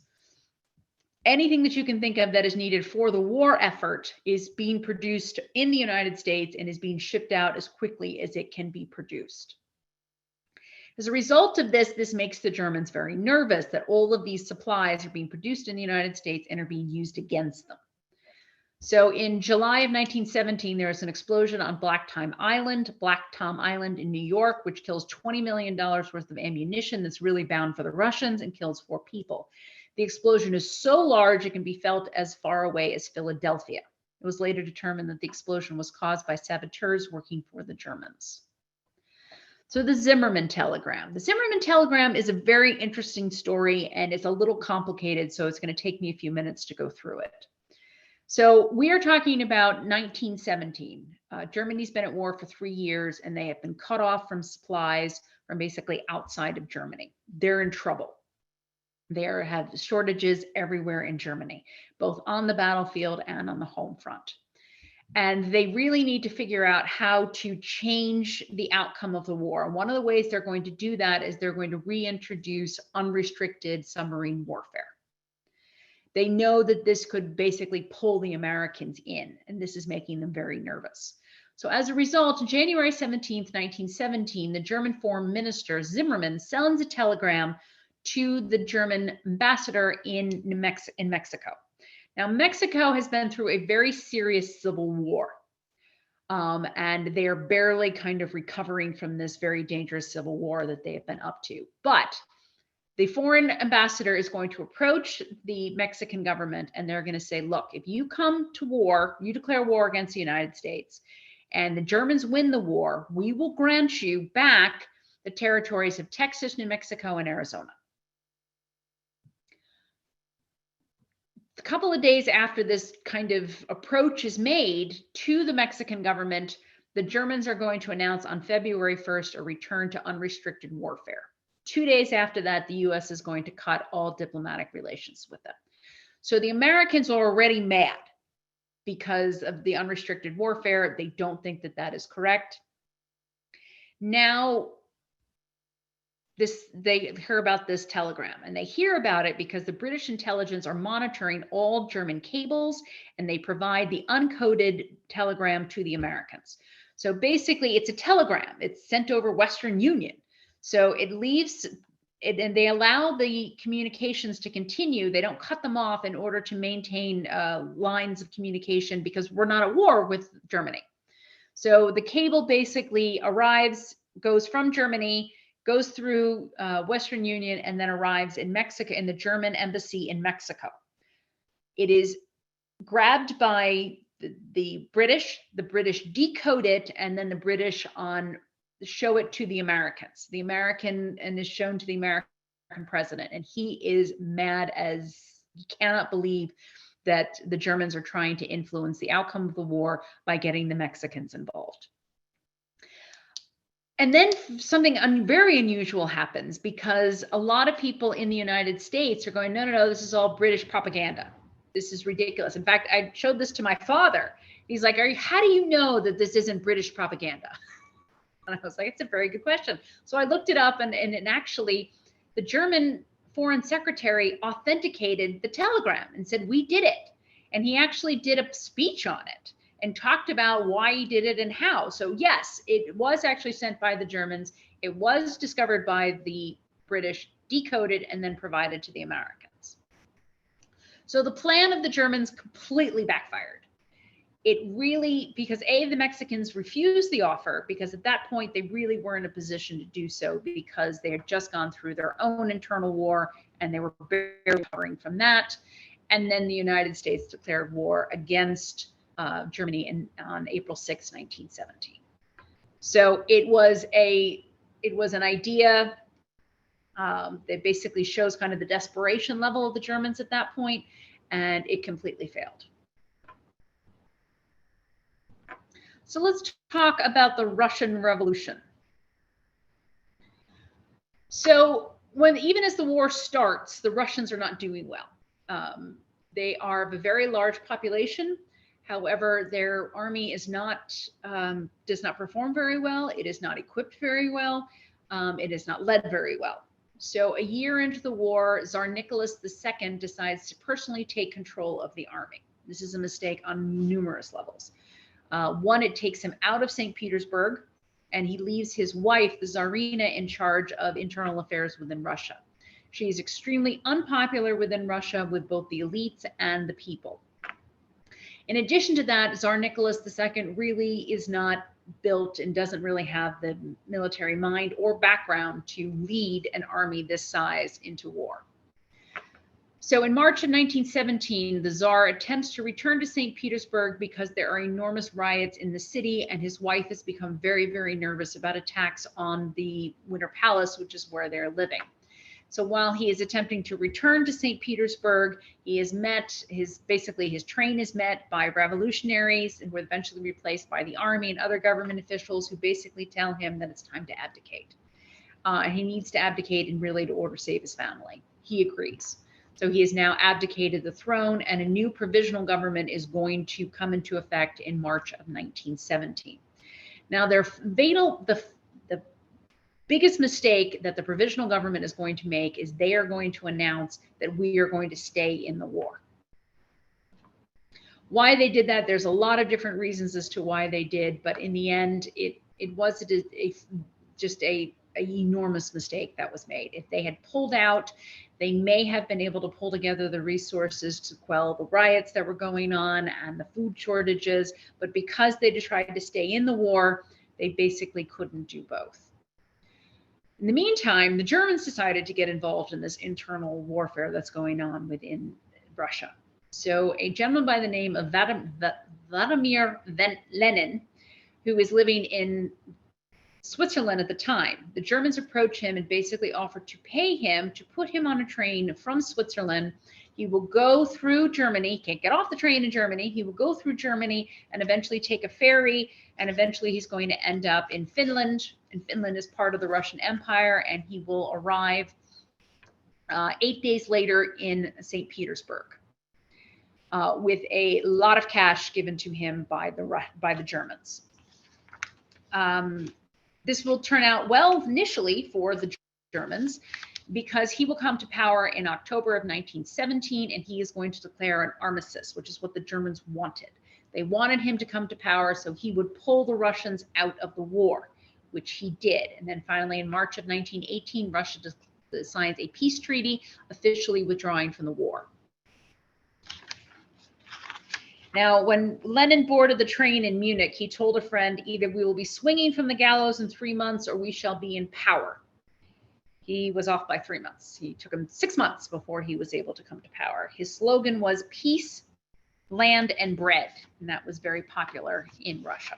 Anything that you can think of that is needed for the war effort is being produced in the United States and is being shipped out as quickly as it can be produced. As a result of this, this makes the Germans very nervous that all of these supplies are being produced in the United States and are being used against them. So in July of 1917, there is an explosion on Black Tom Island in New York, which kills $20 million worth of ammunition that's really bound for the Russians and kills 4 people. The explosion is so large it can be felt as far away as Philadelphia. It was later determined that the explosion was caused by saboteurs working for the Germans. So the Zimmermann telegram. The Zimmermann telegram is a very interesting story, and it's a little complicated, so it's going to take me a few minutes to go through it. So we are talking about 1917. Germany's been at war for 3 years, and they have been cut off from supplies from basically outside of Germany. They're in trouble. There have shortages everywhere in Germany, both on the battlefield and on the home front. And they really need to figure out how to change the outcome of the war. One of the ways they're going to do that is they're going to reintroduce unrestricted submarine warfare. They know that this could basically pull the Americans in, and this is making them very nervous. So as a result, January 17th, 1917, the German Foreign Minister Zimmermann sends a telegram to the German ambassador in Mexico. Now, Mexico has been through a very serious civil war, and they are barely kind of recovering from this very dangerous civil war that they have been up to. But the foreign ambassador is going to approach the Mexican government, and they're going to say, look, if you come to war, you declare war against the United States, and the Germans win the war, we will grant you back the territories of Texas, New Mexico, and Arizona. A couple of days after this kind of approach is made to the Mexican government, the Germans are going to announce on February 1st a return to unrestricted warfare. 2 days after that, the US is going to cut all diplomatic relations with them. So the Americans are already mad because of the unrestricted warfare. They don't think that that is correct. Now, they hear about this telegram, and they hear about it because the British intelligence are monitoring all German cables, and they provide the uncoded telegram to the Americans. So basically, it's a telegram. It's sent over Western Union. So it leaves it, and they allow the communications to continue. They don't cut them off in order to maintain lines of communication because we're not at war with Germany. So the cable basically arrives, goes from Germany, goes through Western Union, and then arrives in Mexico, in the German embassy in Mexico. It is grabbed by the British decode it, and then the British on show it to the Americans. And is shown to the American president, and he is mad as he cannot believe that the Germans are trying to influence the outcome of the war by getting the Mexicans involved. And then something very unusual happens, because a lot of people in the United States are going, no, this is all British propaganda. This is ridiculous. In fact, I showed this to my father. He's like, how do you know that this isn't British propaganda? And I was like, it's a very good question. So I looked it up, and actually the German foreign secretary authenticated the telegram and said, we did it. And he actually did a speech on it and talked about why he did it and how. So yes, it was actually sent by the Germans. It was discovered by the British, decoded, and then provided to the Americans. So the plan of the Germans completely backfired. It really, because the Mexicans refused the offer, because at that point they really were in a position to do so, because they had just gone through their own internal war and they were barely recovering from that. And then the United States declared war against Germany on April 6, 1917. So it was an idea that basically shows kind of the desperation level of the Germans at that point, and it completely failed. So let's talk about the Russian Revolution. So even as the war starts, the Russians are not doing well. They are of a very large population. However, their army is does not perform very well. It is not equipped very well. It is not led very well. So a year into the war, Tsar Nicholas II decides to personally take control of the army. This is a mistake on numerous levels. One, it takes him out of St. Petersburg, and he leaves his wife, the Tsarina, in charge of internal affairs within Russia. She is extremely unpopular within Russia with both the elites and the people. In addition to that, Tsar Nicholas II really is not built and doesn't really have the military mind or background to lead an army this size into war. So in March of 1917, the Tsar attempts to return to St. Petersburg because there are enormous riots in the city, and his wife has become very, very nervous about attacks on the Winter Palace, which is where they're living. So while he is attempting to return to St. Petersburg, he is met, his train is met by revolutionaries and were eventually replaced by the army and other government officials who basically tell him that it's time to abdicate. And he needs to abdicate in really to order save his family. He agrees. So he has now abdicated the throne, and a new provisional government is going to come into effect in March of 1917. Now, the biggest mistake that the provisional government is going to make is they are going to announce that we are going to stay in the war. Why they did that, there's a lot of different reasons as to why they did, but in the end, it was just a enormous mistake that was made. If they had pulled out, they may have been able to pull together the resources to quell the riots that were going on and the food shortages, but because they tried to stay in the war, they basically couldn't do both. In the meantime, the Germans decided to get involved in this internal warfare that's going on within Russia. So a gentleman by the name of Vladimir Lenin, who is living in Switzerland at the time, the Germans approach him and basically offer to pay him to put him on a train from Switzerland. He will go through Germany, can't get off the train in Germany. He will go through Germany and eventually take a ferry, and eventually he's going to end up in Finland. And Finland is part of the Russian Empire, and he will arrive 8 days later in St. Petersburg with a lot of cash given to him by the Germans. This will turn out well initially for the Germans, because he will come to power in October of 1917, and he is going to declare an armistice, which is what the Germans wanted. They wanted him to come to power so he would pull the Russians out of the war, which he did. And then finally, in March of 1918, Russia signs a peace treaty, officially withdrawing from the war. Now, when Lenin boarded the train in Munich, he told a friend, either we will be swinging from the gallows in 3 months or we shall be in power. He was off by 3 months. He took him 6 months before he was able to come to power. His slogan was peace, land, and bread, and that was very popular in Russia.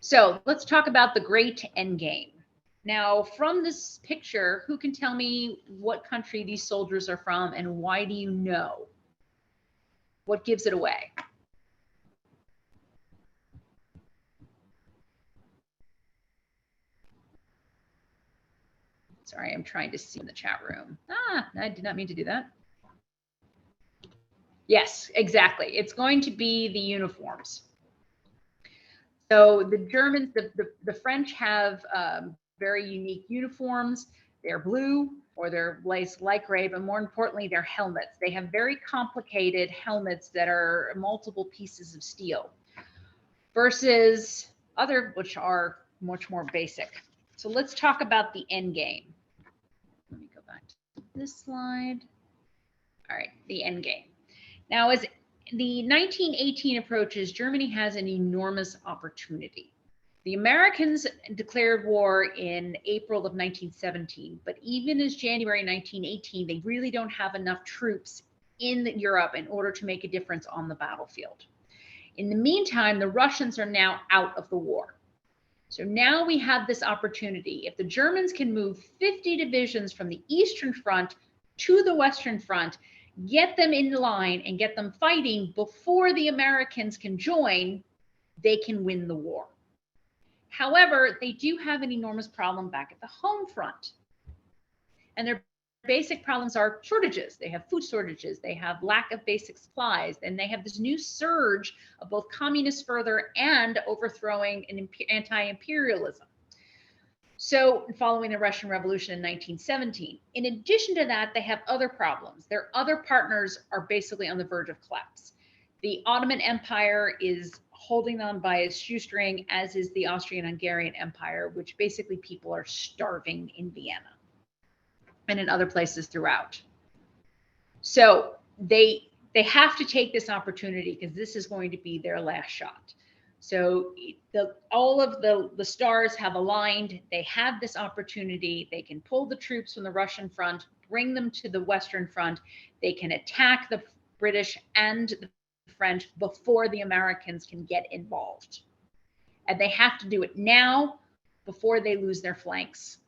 So let's talk about the great endgame. Now, from this picture, who can tell me what country these soldiers are from and why do you know? What gives it away? Sorry, I'm trying to see in the chat room. I did not mean to do that. Yes, exactly. It's going to be the uniforms. So the Germans, the French have very unique uniforms. They're blue or they're light gray, but more importantly, they're helmets. They have very complicated helmets that are multiple pieces of steel versus other, which are much more basic. So let's talk about the end game. Let me go back to this slide. All right, the end game. Now, as the 1918 approaches, Germany has an enormous opportunity. The Americans declared war in April of 1917, but even as January 1918, they really don't have enough troops in Europe in order to make a difference on the battlefield. In the meantime, the Russians are now out of the war. So now we have this opportunity. If the Germans can move 50 divisions from the Eastern Front to the Western Front, get them in line and get them fighting before the Americans can join, they can win the war. However, they do have an enormous problem back at the home front. And their basic problems are shortages. They have food shortages. They have lack of basic supplies. And they have this new surge of both communist fervor and overthrowing an anti-imperialism. So following the Russian Revolution in 1917. In addition to that, they have other problems. Their other partners are basically on the verge of collapse. The Ottoman Empire is holding on by a shoestring, as is the Austrian Hungarian Empire, which basically people are starving in Vienna and in other places throughout. So they have to take this opportunity because this is going to be their last shot. So all of the stars have aligned. They have this opportunity. They can pull the troops from the Russian front, bring them to the Western front. They can attack the British and the French before the Americans can get involved. And they have to do it now before they lose their flanks.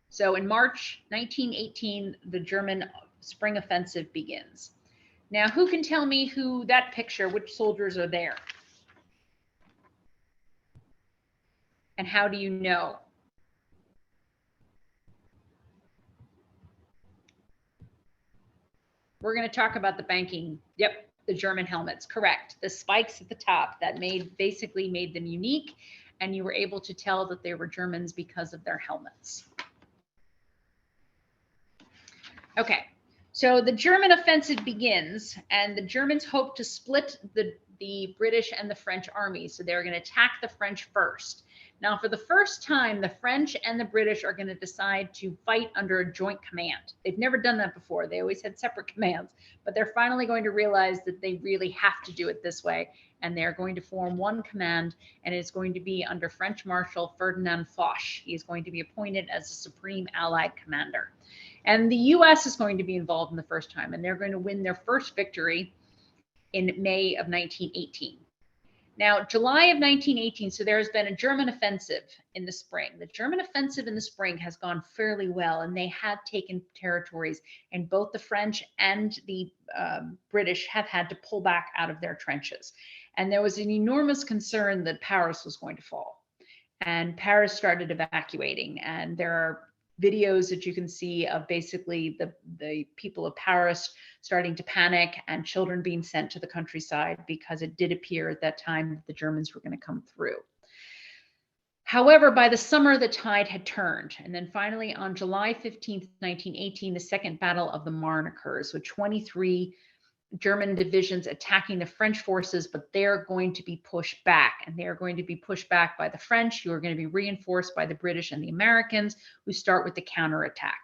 So in March 1918, the German spring offensive begins. Now, who can tell me who that picture, which soldiers are there? And how do you know? We're going to talk about the banking. Yep, the German helmets, correct. The spikes at the top that basically made them unique, and you were able to tell that they were Germans because of their helmets. Okay, so the German offensive begins, and the Germans hope to split the British and the French armies. So they're going to attack the French first. Now, for the first time, the French and the British are going to decide to fight under a joint command. They've never done that before. They always had separate commands, but they're finally going to realize that they really have to do it this way. And they're going to form one command, and it's going to be under French Marshal Ferdinand Foch. He is going to be appointed as the Supreme Allied Commander. And the US is going to be involved in the first time, and they're going to win their first victory in May of 1918. Now, July of 1918, so there has been a German offensive in the spring. The German offensive in the spring has gone fairly well, and they have taken territories, and both the French and the British have had to pull back out of their trenches. And there was an enormous concern that Paris was going to fall. And Paris started evacuating, and there are videos that you can see of basically the people of Paris starting to panic and children being sent to the countryside because it did appear at that time that the Germans were going to come through. However, by the summer, the tide had turned. And then finally, on July 15th, 1918, the Second Battle of the Marne occurs with 23 German divisions attacking the French forces, but they're going to be pushed back, and they're going to be pushed back by the French, who are going to be reinforced by the British and the Americans, who start with the counterattack.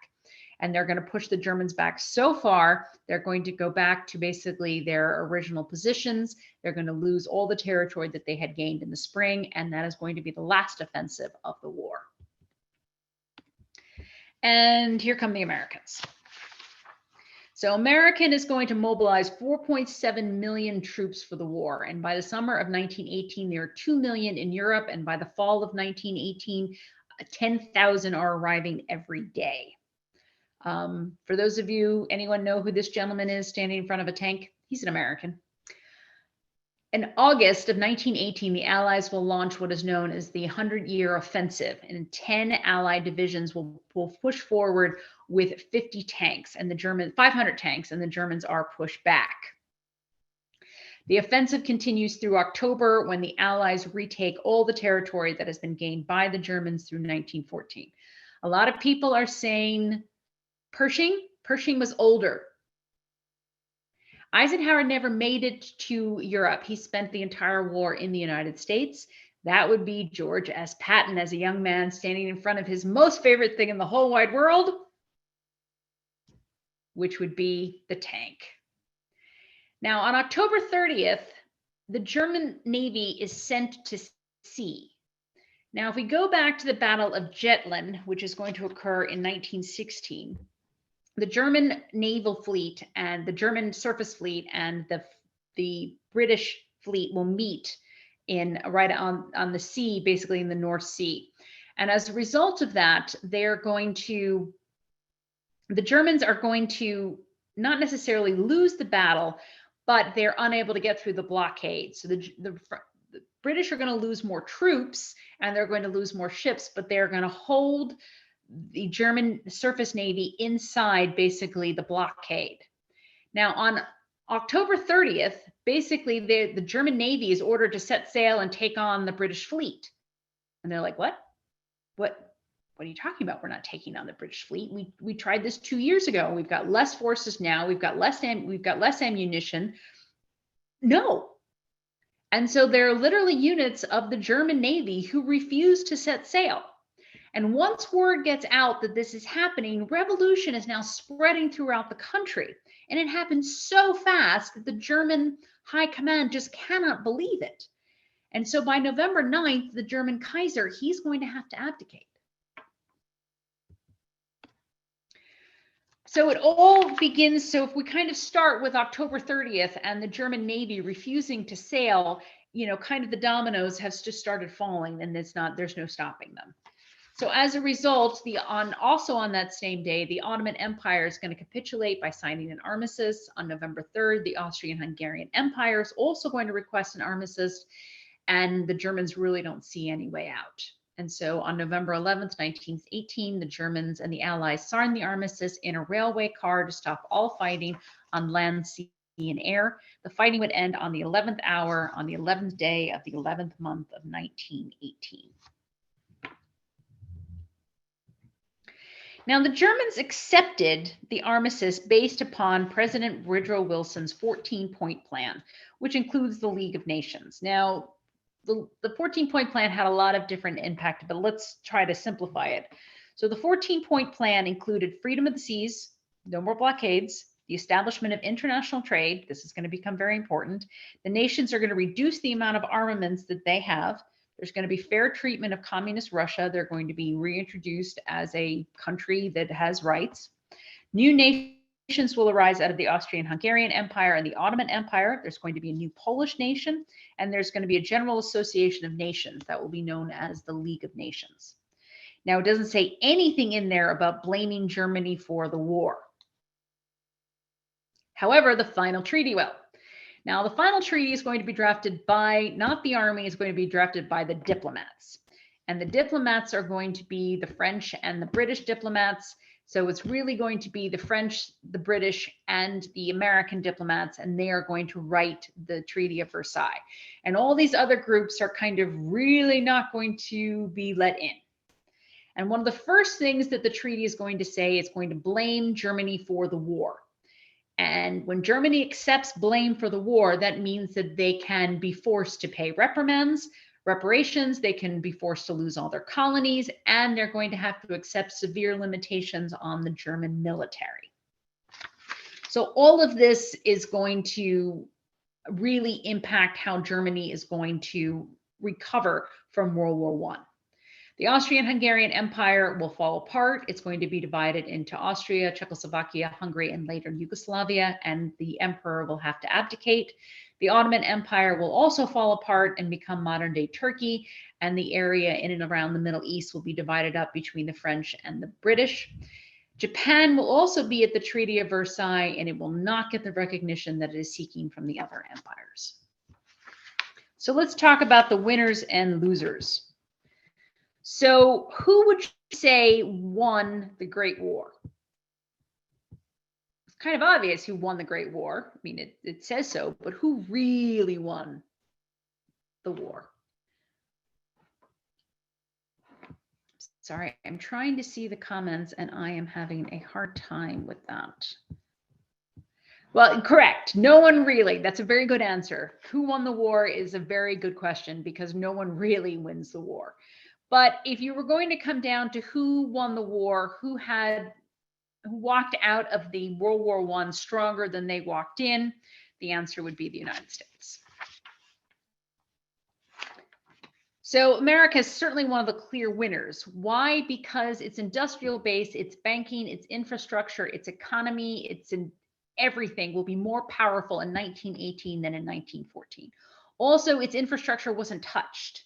And they're going to push the Germans back so far, they're going to go back to basically their original positions. They're going to lose all the territory that they had gained in the spring, and that is going to be the last offensive of the war. And here come the Americans. So American is going to mobilize 4.7 million troops for the war. And by the summer of 1918, there are 2 million in Europe. And by the fall of 1918, 10,000 are arriving every day. For those of you, anyone know who this gentleman is standing in front of a tank? He's an American. In August of 1918, the Allies will launch what is known as the 100-Year Offensive, and 10 Allied divisions will push forward with 50 tanks, and 500 tanks, and the Germans are pushed back. The offensive continues through October, when the Allies retake all the territory that has been gained by the Germans through 1914. A lot of people are saying Pershing was older. Eisenhower never made it to Europe. He spent the entire war in the United States. That would be George S. Patton as a young man standing in front of his most favorite thing in the whole wide world, which would be the tank. Now, on October 30th, the German Navy is sent to sea. Now, if we go back to the Battle of Jutland, which is going to occur in 1916, the German naval fleet and the German surface fleet and the British fleet will meet right on the sea, basically in the North Sea. And as a result of that, the Germans are going to not necessarily lose the battle, but they're unable to get through the blockade. So the British are going to lose more troops and they're going to lose more ships, but they're going to hold the German surface navy inside basically the blockade. Now on October 30th, basically the German Navy is ordered to set sail and take on the British fleet. And they're like, what are you talking about? We're not taking on the British fleet. We tried this 2 years ago. We've got less forces now. We've got less ammunition. No. And so there are literally units of the German Navy who refuse to set sail. And once word gets out that this is happening, revolution is now spreading throughout the country. And it happens so fast that the German high command just cannot believe it. And so by November 9th, the German Kaiser, he's going to have to abdicate. So it all begins, so if we kind of start with October 30th and the German Navy refusing to sail, kind of the dominoes have just started falling, and there's no stopping them. So as a result, also on that same day, the Ottoman Empire is going to capitulate by signing an armistice. On November 3rd, the Austrian Hungarian Empire is also going to request an armistice, and the Germans really don't see any way out. And so on November 11th, 1918, the Germans and the Allies signed the armistice in a railway car to stop all fighting on land, sea, and air. The fighting would end on the 11th hour, on the 11th day of the 11th month of 1918. Now, the Germans accepted the armistice based upon President Woodrow Wilson's 14-point plan, which includes the League of Nations. Now, the 14-point plan had a lot of different impact, but let's try to simplify it. So the 14-point plan included freedom of the seas, no more blockades, the establishment of international trade. This is going to become very important. The nations are going to reduce the amount of armaments that they have. There's going to be fair treatment of communist Russia. They're going to be reintroduced as a country that has rights. New nations will arise out of the Austrian-Hungarian Empire and the Ottoman Empire. There's going to be a new Polish nation, and there's going to be a general association of nations that will be known as the League of Nations. Now, it doesn't say anything in there about blaming Germany for the war. However, the final treaty will. Now, the final treaty is going to be drafted by, not the army, it's going to be drafted by the diplomats. And the diplomats are going to be the French and the British diplomats. So it's really going to be the French, the British, and the American diplomats, and they are going to write the Treaty of Versailles. And all these other groups are kind of really not going to be let in. And one of the first things that the treaty is going to say is going to blame Germany for the war. And when Germany accepts blame for the war, that means that they can be forced to pay reparations, they can be forced to lose all their colonies, and they're going to have to accept severe limitations on the German military. So all of this is going to really impact how Germany is going to recover from World War I. The Austrian-Hungarian Empire will fall apart. It's going to be divided into Austria, Czechoslovakia, Hungary, and later Yugoslavia, and the emperor will have to abdicate. The Ottoman Empire will also fall apart and become modern-day Turkey, and the area in and around the Middle East will be divided up between the French and the British. Japan will also be at the Treaty of Versailles, and it will not get the recognition that it is seeking from the other empires. So let's talk about the winners and losers. So who would you say won the Great War? It's kind of obvious who won the Great War. I mean, it says so, but who really won the war? Sorry, I'm trying to see the comments and I am having a hard time with that. Well, correct. No one really. That's a very good answer. Who won the war is a very good question because no one really wins the war. But if you were going to come down to who won the war, who walked out of the World War I stronger than they walked in, the answer would be the United States. So America is certainly one of the clear winners. Why? Because its industrial base, its banking, its infrastructure, its economy, its everything will be more powerful in 1918 than in 1914. Also, its infrastructure wasn't touched.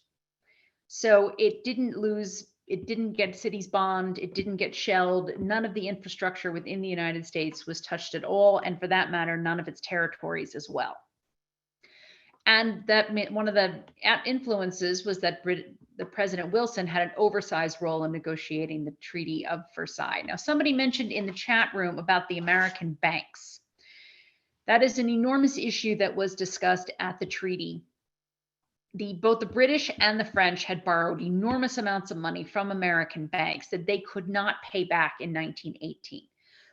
So it didn't lose, it didn't get cities bombed, it didn't get shelled. None of the infrastructure within the United States was touched at all. And for that matter, none of its territories as well. And that one of the influences was that the President Wilson had an oversized role in negotiating the Treaty of Versailles. Now, somebody mentioned in the chat room about the American banks. That is an enormous issue that was discussed at the treaty. Both the British and the French had borrowed enormous amounts of money from American banks that they could not pay back in 1918.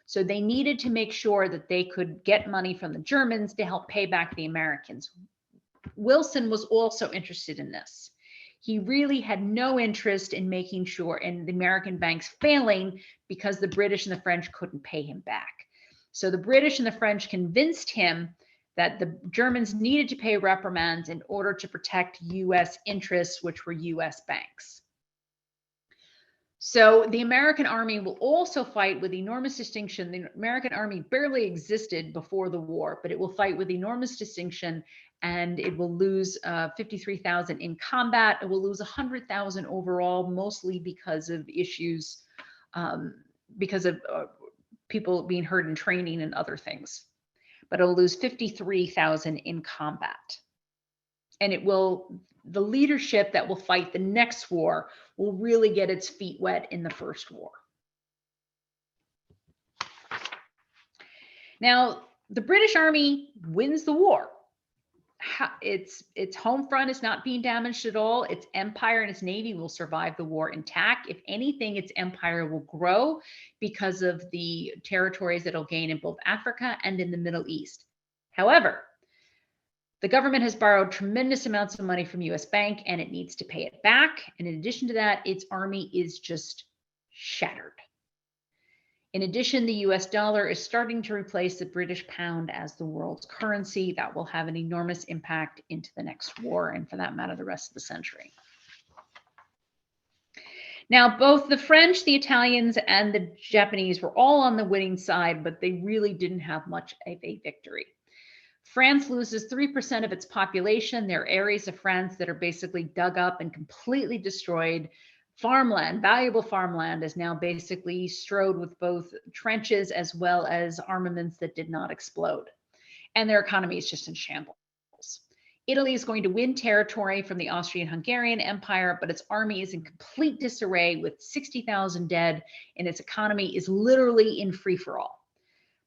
So they needed to make sure that they could get money from the Germans to help pay back the Americans. Wilson was also interested in this. He really had no interest in making sure in the American banks failing because the British and the French couldn't pay him back. So the British and the French convinced him that the Germans needed to pay reprimands in order to protect US interests, which were US banks. So the American army will also fight with enormous distinction. The American army barely existed before the war, but it will fight with enormous distinction, and it will lose 53,000 in combat. It will lose 100,000 overall, mostly because of issues, because of people being hurt in training and other things. But it'll lose 53,000 in combat. And the leadership that will fight the next war will really get its feet wet in the first war. Now, the British Army wins the war. Its home front is not being damaged at all. Its empire and its navy will survive the war intact. If anything, its empire will grow because of the territories that it'll gain in both Africa and in the Middle East. However, the government has borrowed tremendous amounts of money from US Bank and it needs to pay it back. And in addition to that, its army is just shattered. In addition, the US dollar is starting to replace the British pound as the world's currency. That will have an enormous impact into the next war and, for that matter, the rest of the century. Now, both the French, the Italians, and the Japanese were all on the winning side, but they really didn't have much of a victory. France loses 3% of its population. There are areas of France that are basically dug up and completely destroyed. Farmland, valuable farmland, is now basically strewed with both trenches as well as armaments that did not explode. And their economy is just in shambles. Italy is going to win territory from the Austrian-Hungarian Empire, but its army is in complete disarray with 60,000 dead, and its economy is literally in free-for-all.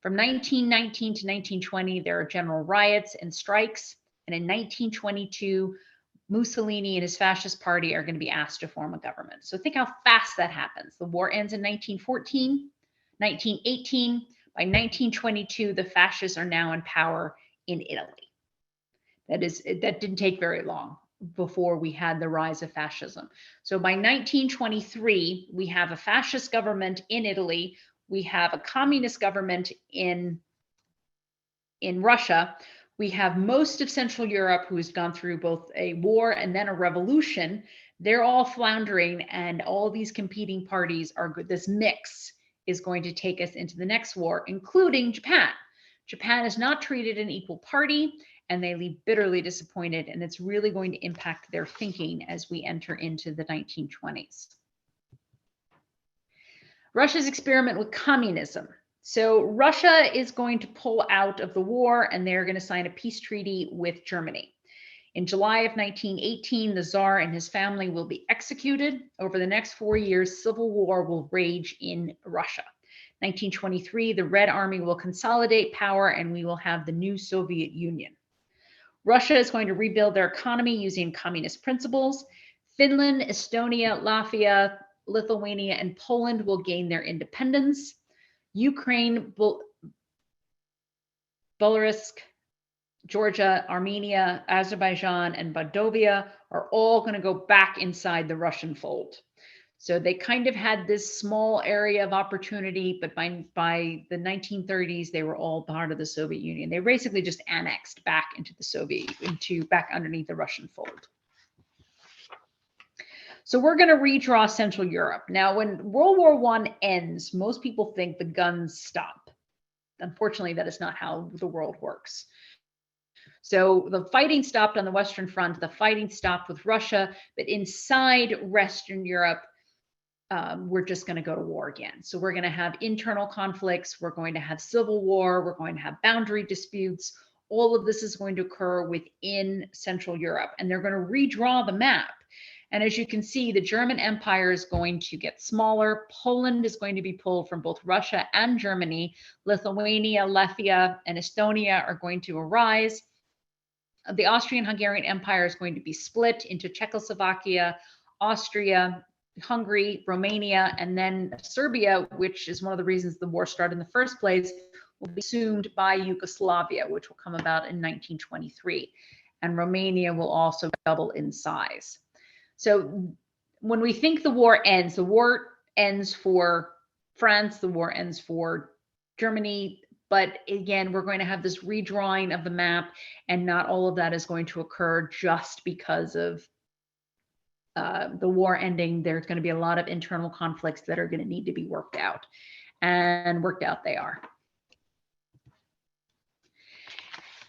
From 1919 to 1920, there are general riots and strikes, and in 1922, Mussolini and his fascist party are going to be asked to form a government. So think how fast that happens. The war ends in 1914, 1918. By 1922, the fascists are now in power in Italy. That didn't take very long before we had the rise of fascism. So by 1923, we have a fascist government in Italy. We have a communist government in Russia. We have most of Central Europe who's gone through both a war and then a revolution. They're all floundering, and all these competing parties are good. This mix is going to take us into the next war, including Japan. Japan is not treated an equal party, and they leave bitterly disappointed, and it's really going to impact their thinking as we enter into the 1920s. Russia's experiment with communism. So Russia is going to pull out of the war, and they're going to sign a peace treaty with Germany. In July of 1918, the Tsar and his family will be executed. Over the next 4 years, civil war will rage in Russia. 1923, the Red Army will consolidate power, and we will have the new Soviet Union. Russia is going to rebuild their economy using communist principles. Finland, Estonia, Latvia, Lithuania, and Poland will gain their independence. Ukraine, Belarus, Georgia, Armenia, Azerbaijan, and Moldova are all going to go back inside the Russian fold. So they kind of had this small area of opportunity, but by the 1930s, they were all part of the Soviet Union. They basically just annexed back into the back underneath the Russian fold. So we're going to redraw Central Europe. Now, when World War I ends, most people think the guns stop. Unfortunately, that is not how the world works. So the fighting stopped on the Western Front, the fighting stopped with Russia, but inside Western Europe, we're just going to go to war again. So we're going to have internal conflicts, we're going to have civil war, we're going to have boundary disputes. All of this is going to occur within Central Europe, and they're going to redraw the map. And as you can see, the German Empire is going to get smaller. Poland is going to be pulled from both Russia and Germany. Lithuania, Latvia, and Estonia are going to arise. The Austrian Hungarian Empire is going to be split into Czechoslovakia, Austria, Hungary, Romania, and then Serbia, which is one of the reasons the war started in the first place, will be assumed by Yugoslavia, which will come about in 1923. And Romania will also double in size. So when we think the war ends for France, the war ends for Germany, but again, we're going to have this redrawing of the map, and not all of that is going to occur just because of the war ending. There's going to be a lot of internal conflicts that are going to need to be worked out, and worked out they are.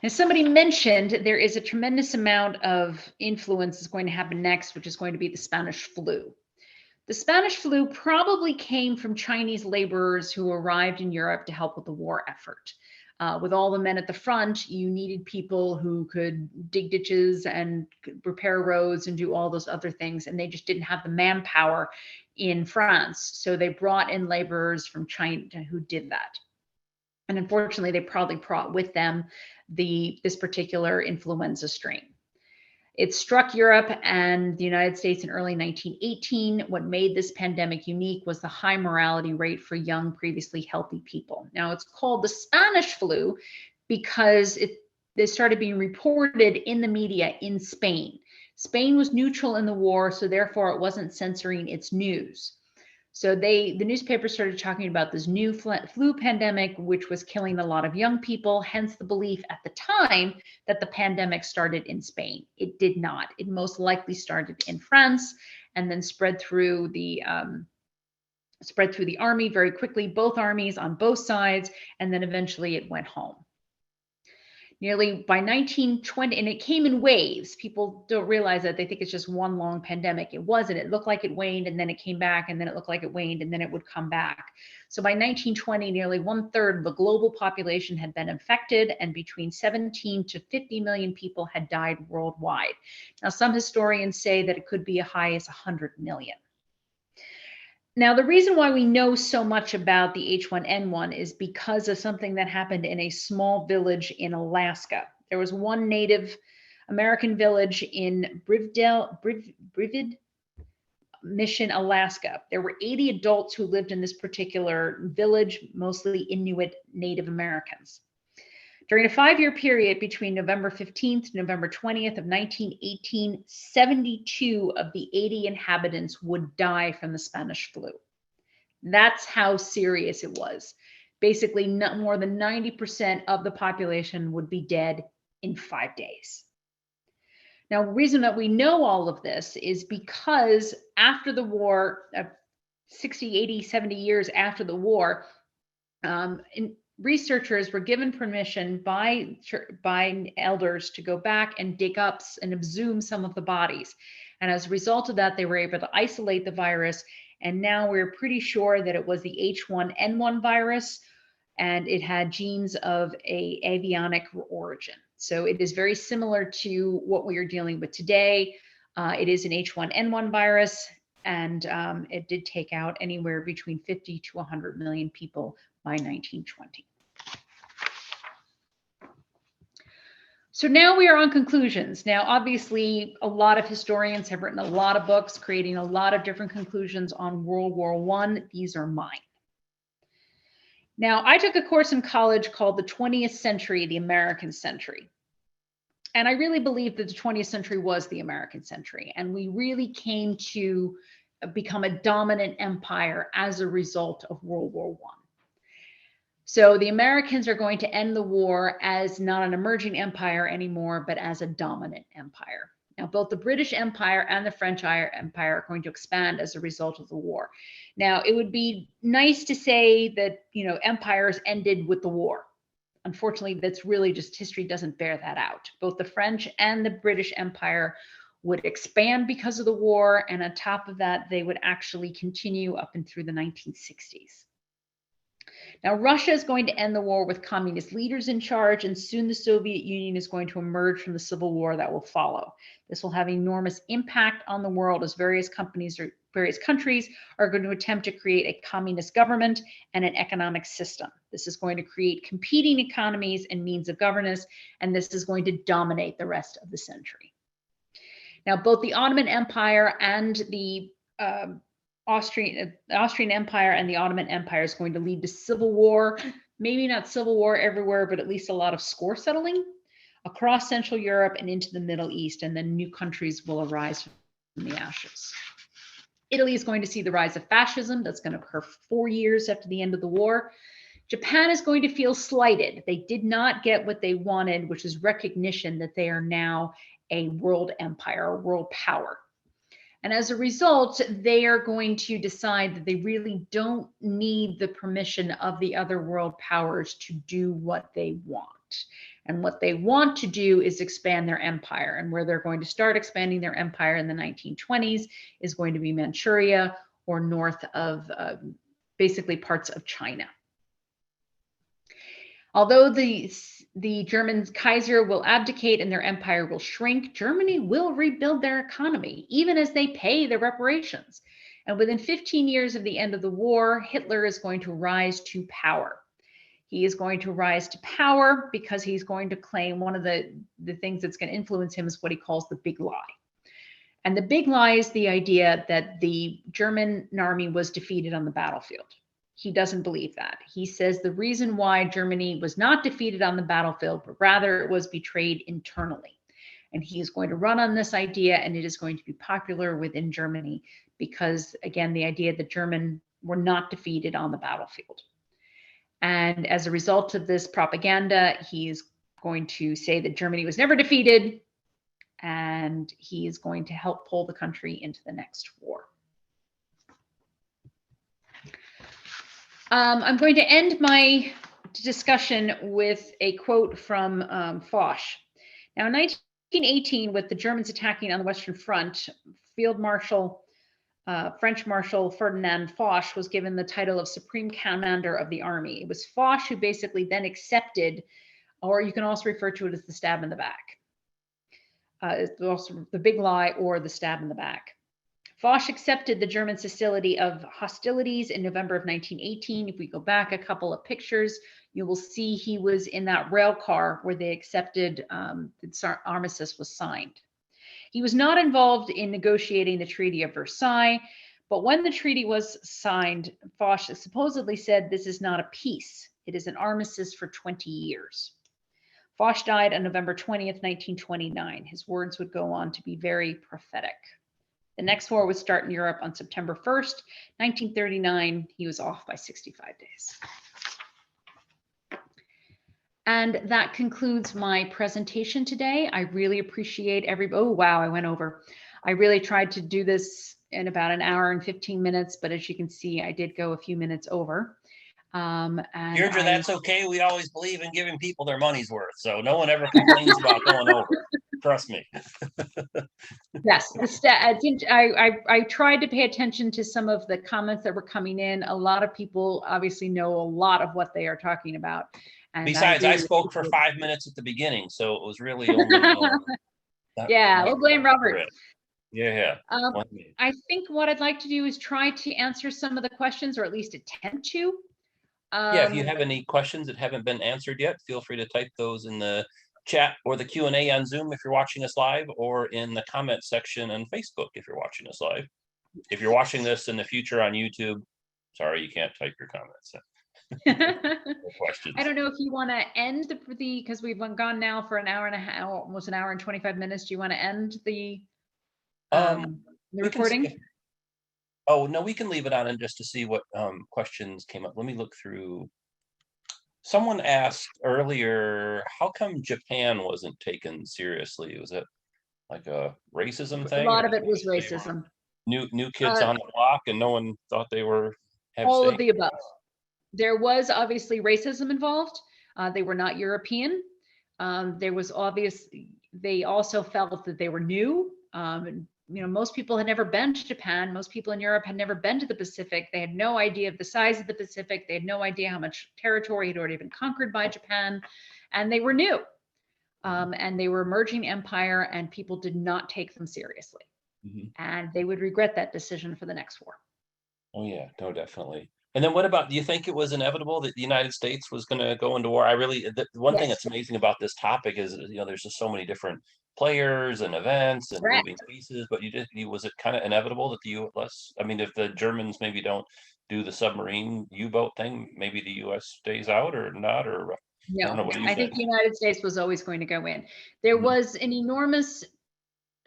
As somebody mentioned, there is a tremendous amount of influence that's going to happen next, which is going to be the Spanish flu. The Spanish flu probably came from Chinese laborers who arrived in Europe to help with the war effort. With all the men at the front, you needed people who could dig ditches and repair roads and do all those other things, and they just didn't have the manpower in France. So they brought in laborers from China who did that. And unfortunately, they probably brought with them this particular influenza strain. It struck Europe and the United States in early 1918. What made this pandemic unique was the high mortality rate for young, previously healthy people. Now, it's called the Spanish flu because it started being reported in the media in Spain. Spain was neutral in the war, so therefore it wasn't censoring its news. So the newspapers started talking about this new flu pandemic, which was killing a lot of young people, hence the belief at the time that the pandemic started in Spain. It did not. It most likely started in France and then spread through the army very quickly, both armies on both sides, and then eventually it went home. Nearly by 1920, and it came in waves. People don't realize that. They think it's just one long pandemic. It wasn't. It looked like it waned, and then it came back, and then it looked like it waned, and then it would come back. So by 1920, nearly 1/3 of the global population had been infected, and between 17 to 50 million people had died worldwide. Now, some historians say that it could be as high as 100 million. Now, the reason why we know so much about the H1N1 is because of something that happened in a small village in Alaska. There was one Native American village in Brivid Mission, Alaska. There were 80 adults who lived in this particular village, mostly Inuit Native Americans. During a 5-year period between November 15th to November 20th of 1918, 72 of the 80 inhabitants would die from the Spanish flu. That's how serious it was. Basically, more than 90% of the population would be dead in 5 days. Now, the reason that we know all of this is because after the war, 60, 80, 70 years after the war, researchers were given permission by elders to go back and dig up and exhume some of the bodies. And as a result of that, they were able to isolate the virus. And now we're pretty sure that it was the H1N1 virus, and it had genes of a avionic origin. So it is very similar to what we are dealing with today. It is an H1N1 virus, and it did take out anywhere between 50 to 100 million people by 1920. So now we are on conclusions. Now, obviously, a lot of historians have written a lot of books creating a lot of different conclusions on World War I. These are mine. Now, I took a course in college called The 20th Century, the American Century. And I really believe that the 20th century was the American century. And we really came to become a dominant empire as a result of World War I. So the Americans are going to end the war as not an emerging empire anymore, but as a dominant empire. Now, both the British Empire and the French Empire are going to expand as a result of the war. Now, it would be nice to say that, empires ended with the war. Unfortunately, that's really just history doesn't bear that out. Both the French and the British Empire would expand because of the war. And on top of that, they would actually continue up and through the 1960s. Now, Russia is going to end the war with communist leaders in charge, and soon the Soviet Union is going to emerge from the civil war that will follow. This will have enormous impact on the world as various countries are going to attempt to create a communist government and an economic system. This is going to create competing economies and means of governance, and this is going to dominate the rest of the century. Now, both the Ottoman Empire and the Austrian Empire and the Ottoman Empire is going to lead to civil war, maybe not civil war everywhere, but at least a lot of score settling across Central Europe and into the Middle East, and then new countries will arise from the ashes. Italy is going to see the rise of fascism. That's going to occur 4 years after the end of the war. Japan is going to feel slighted. They did not get what they wanted, which is recognition that they are now a world empire, a world power. And as a result, they are going to decide that they really don't need the permission of the other world powers to do what they want. And what they want to do is expand their empire. And where they're going to start expanding their empire in the 1920s is going to be Manchuria or north of basically parts of China. Although the German Kaiser will abdicate and their empire will shrink, Germany will rebuild their economy, even as they pay their reparations. And within 15 years of the end of the war, Hitler is going to rise to power. He is going to rise to power because he's going to claim one of the things that's going to influence him is what he calls the big lie. And the big lie is the idea that the German army was defeated on the battlefield. He doesn't believe that. He says the reason why Germany was not defeated on the battlefield, but rather it was betrayed internally. And he is going to run on this idea, and it is going to be popular within Germany because, again, the idea that Germans were not defeated on the battlefield. And as a result of this propaganda, he is going to say that Germany was never defeated, and he is going to help pull the country into the next war. I'm going to end my discussion with a quote from Foch. Now, in 1918, with the Germans attacking on the Western Front, Field Marshal, French Marshal Ferdinand Foch was given the title of Supreme Commander of the Army. It was Foch who basically then accepted, or you can also refer to it as the stab in the back. It's also the big lie or the stab in the back. Foch accepted the German hostilities in November of 1918. If we go back a couple of pictures, you will see he was in that rail car where they accepted the armistice was signed. He was not involved in negotiating the Treaty of Versailles, but when the treaty was signed, Foch supposedly said, "This is not a peace. It is an armistice for 20 years." Foch died on November 20th, 1929. His words would go on to be very prophetic. The next war would start in Europe on September 1st, 1939. He was off by 65 days. And that concludes my presentation today. I really appreciate oh, wow, I went over. I really tried to do this in about an hour and 15 minutes, but as you can see, I did go a few minutes over. And Deirdre, that's okay. We always believe in giving people their money's worth. So no one ever complains about going over. Trust me. Yes, I tried to pay attention to some of the comments that were coming in. A lot of people obviously know a lot of what they are talking about. And besides, I spoke for 5 minutes at the beginning, so it was really only. Yeah, we'll blame Robert. Yeah. I think what I'd like to do is try to answer some of the questions, or at least attempt to. Yeah, if you have any questions that haven't been answered yet, feel free to type those in the chat or the Q&A on Zoom if you're watching us live, or in the comment section on Facebook if you're watching us live. If you're watching this in the future on YouTube, sorry, you can't type your comments. No questions. I don't know if you want to end because we've gone now for an hour and a half, almost an hour and 25 minutes. Do you want to end the recording? Oh, no, we can leave it on and just to see what questions came up. Let me look through. Someone asked earlier, how come Japan wasn't taken seriously? Was it like a racism thing? A lot of it was racism. New kids on the block, and no one thought they were all of the above. There was obviously racism involved. They were not European. There was they also felt that they were new. Most people had never been to Japan. Most people in Europe had never been to the Pacific. They had no idea of the size of the Pacific. They had no idea how much territory had already been conquered by Japan, and they were new. And they were emerging empire, and people did not take them seriously. And they would regret that decision for the next war. Oh yeah, no, definitely. And then what about, do you think it was inevitable that the United States was going to go into war? One thing that's amazing about this topic is, there's just so many different players and events and moving pieces, but was it kind of inevitable that the U.S., I mean, if the Germans maybe don't do the submarine U-boat thing, maybe the U.S. stays out or not, or no, I think the United States was always going to go in. There was an enormous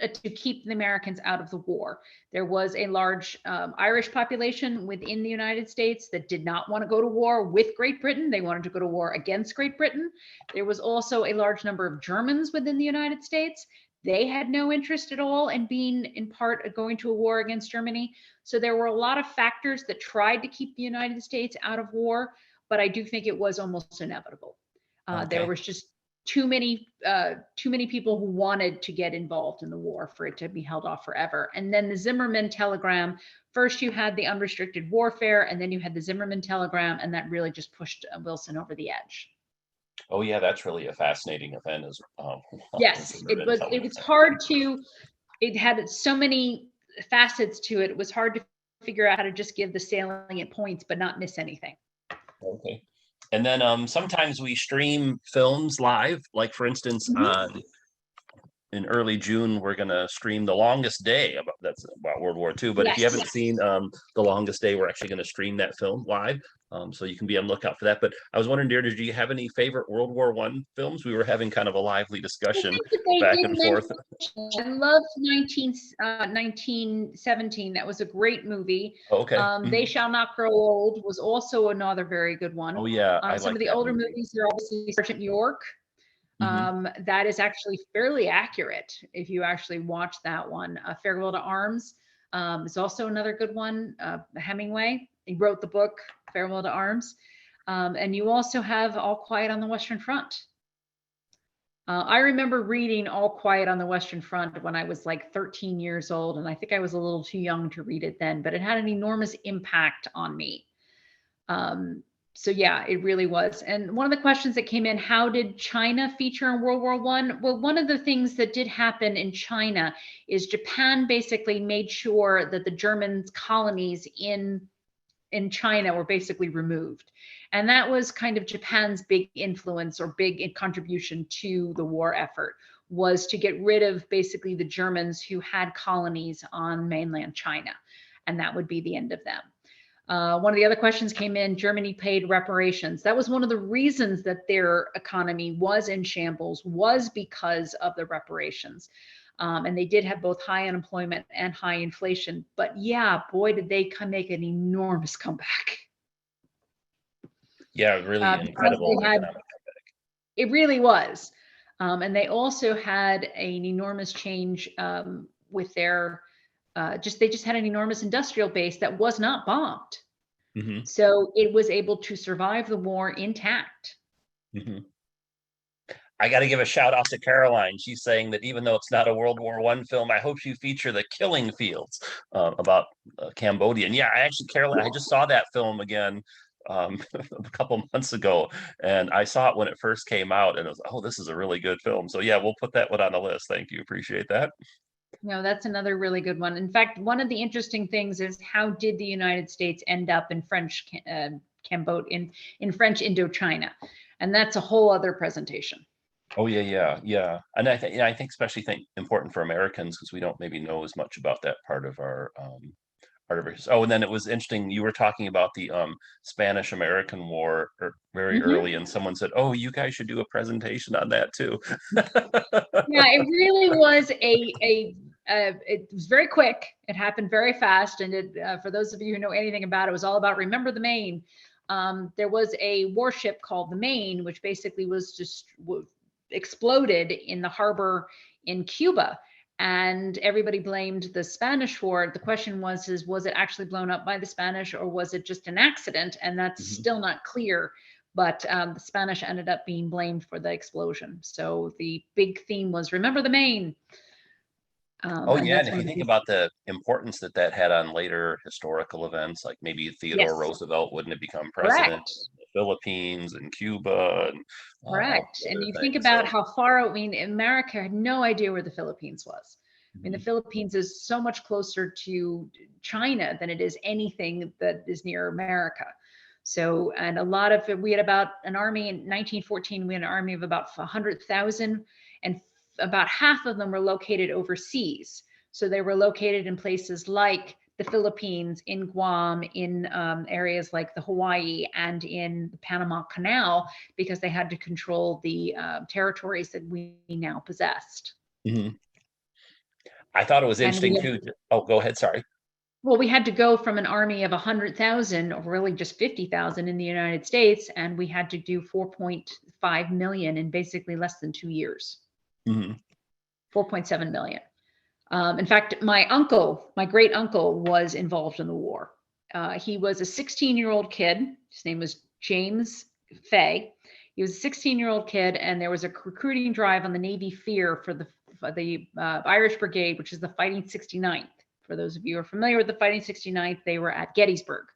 to keep the Americans out of the war. There was a large Irish population within the United States that did not want to go to war with Great Britain. They wanted to go to war against Great Britain. There was also a large number of Germans within the United States. They had no interest at all in being in part of going to a war against Germany. So there were a lot of factors that tried to keep the United States out of war, but I do think it was almost inevitable. There was just too many people who wanted to get involved in the war for it to be held off forever. And then the Zimmermann telegram, first you had the unrestricted warfare, and then you had the Zimmermann telegram, and that really just pushed Wilson over the edge. Oh yeah, that's really a fascinating event as well. Yes, it was hard to, it had so many facets to it. It was hard to figure out how to just give the salient points, but not miss anything. Okay. And then sometimes we stream films live, like for instance, in early June, we're going to stream The Longest Day, that's about World War II. But if you haven't seen The Longest Day, we're actually going to stream that film live. So you can be on the lookout for that. But I was wondering, Deirdre, do you have any favorite World War I films? We were having kind of a lively discussion back and forth. I loved 1917. That was a great movie. Okay. They Shall Not Grow Old was also another very good one. Oh yeah. Some of the older movies are obviously Sergeant York. That is actually fairly accurate if you actually watch that one. Farewell to Arms is also another good one. Hemingway, he wrote the book Farewell to Arms. And you also have All Quiet on the Western Front. I remember reading All Quiet on the Western Front when I was like 13 years old, and I think I was a little too young to read it then, but it had an enormous impact on me. So yeah, it really was. And one of the questions that came in, how did China feature in World War I? Well, one of the things that did happen in China is Japan basically made sure that the Germans' colonies in China were basically removed. And that was kind of Japan's big influence or big contribution to the war effort, was to get rid of basically the Germans who had colonies on mainland China. And that would be the end of them. One of the other questions came in, Germany paid reparations. That was one of the reasons that their economy was in shambles, was because of the reparations. And they did have both high unemployment and high inflation. But yeah, boy, did they make an enormous comeback. Yeah, really incredible economic comeback. It really was. And they also had an enormous change with their, they just had an enormous industrial base that was not bombed. Hmm. So it was able to survive the war intact. Hmm. I got to give a shout out to Caroline. She's saying that even though it's not a World War I film, I hope you feature the killing fields about Cambodia. And yeah, I actually, Caroline, I just saw that film again a couple months ago, and I saw it when it first came out, and it was, oh, this is a really good film. So yeah, we'll put that one on the list. Thank you, appreciate that. No, that's another really good one. In fact, one of the interesting things is how did the United States end up in French Cambodia, in French Indochina, and that's a whole other presentation. Oh yeah. And I think especially important for Americans because we don't maybe know as much about that part of our Oh, and then it was interesting. You were talking about the Spanish-American War very Mm-hmm. early, and someone said, "Oh, you guys should do a presentation on that too." Yeah, it really was it was very quick. It happened very fast, and for those of you who know anything about it, it was all about remember the Maine. There was a warship called the Maine, which basically was just exploded in the harbor in Cuba, and everybody blamed the Spanish for it. The question was it actually blown up by the Spanish, or was it just an accident? And that's Mhm. still not clear. But the Spanish ended up being blamed for the explosion. So the big theme was remember the Maine. Oh And yeah, and that's if one you of the think big, about the importance that that had on later historical events, like maybe Theodore yes, Roosevelt wouldn't have become president correct. in the Philippines and Cuba and all Correct. these And other you think things. about So, how far, I mean, America had no idea where the Philippines was. I mean, the mhm. Philippines is so much closer to China than it is anything that is near America. So, and a lot of it, we had about an army in 1914, we had an army of about 100,000, and about half of them were located overseas. So they were located in places like the Philippines, in Guam, in areas like the Hawaii, and in the Panama Canal, because they had to control the territories that we now possessed. Mhm. I thought it was And interesting too. Oh, go ahead. Sorry. we had to go from an army of 100,000, or really just 50,000 in the United States, and we had to do 4.5 million in basically less than 2 years. Mhm. 4.7 million. In fact, my great uncle, was involved in the war. He was a 16-year-old kid. His name was James Fay. He was a 16-year-old kid, and there was a recruiting drive on the Navy Fear for the Irish Brigade, which is the Fighting 69th. For those of you who are familiar with the Fighting 69th, they were at Gettysburg.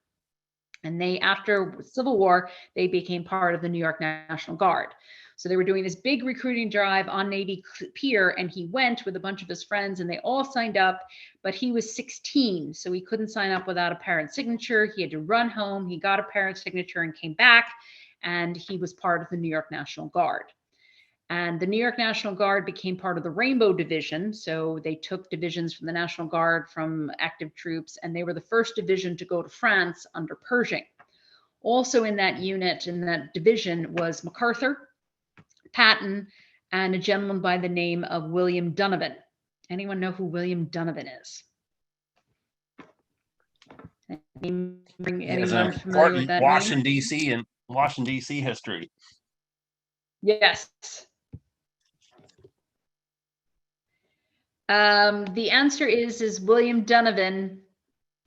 And they, after Civil War, they became part of the New York National Guard. So they were doing this big recruiting drive on Navy Pier, and he went with a bunch of his friends, and they all signed up, but he was 16, so he couldn't sign up without a parent's signature. He had to run home. He got a parent's signature and came back, and he was part of the New York National Guard. And the New York National Guard became part of the Rainbow Division. So they took divisions from the National Guard, from active troops, and they were the first division to go to France under Pershing. Also in that unit, in that division, was MacArthur, Patton, and a gentleman by the name of William Donovan. Anyone know who William Donovan is? He has an Anyone familiar with important that name? Washington D.C. history. Yes. The answer is William Donovan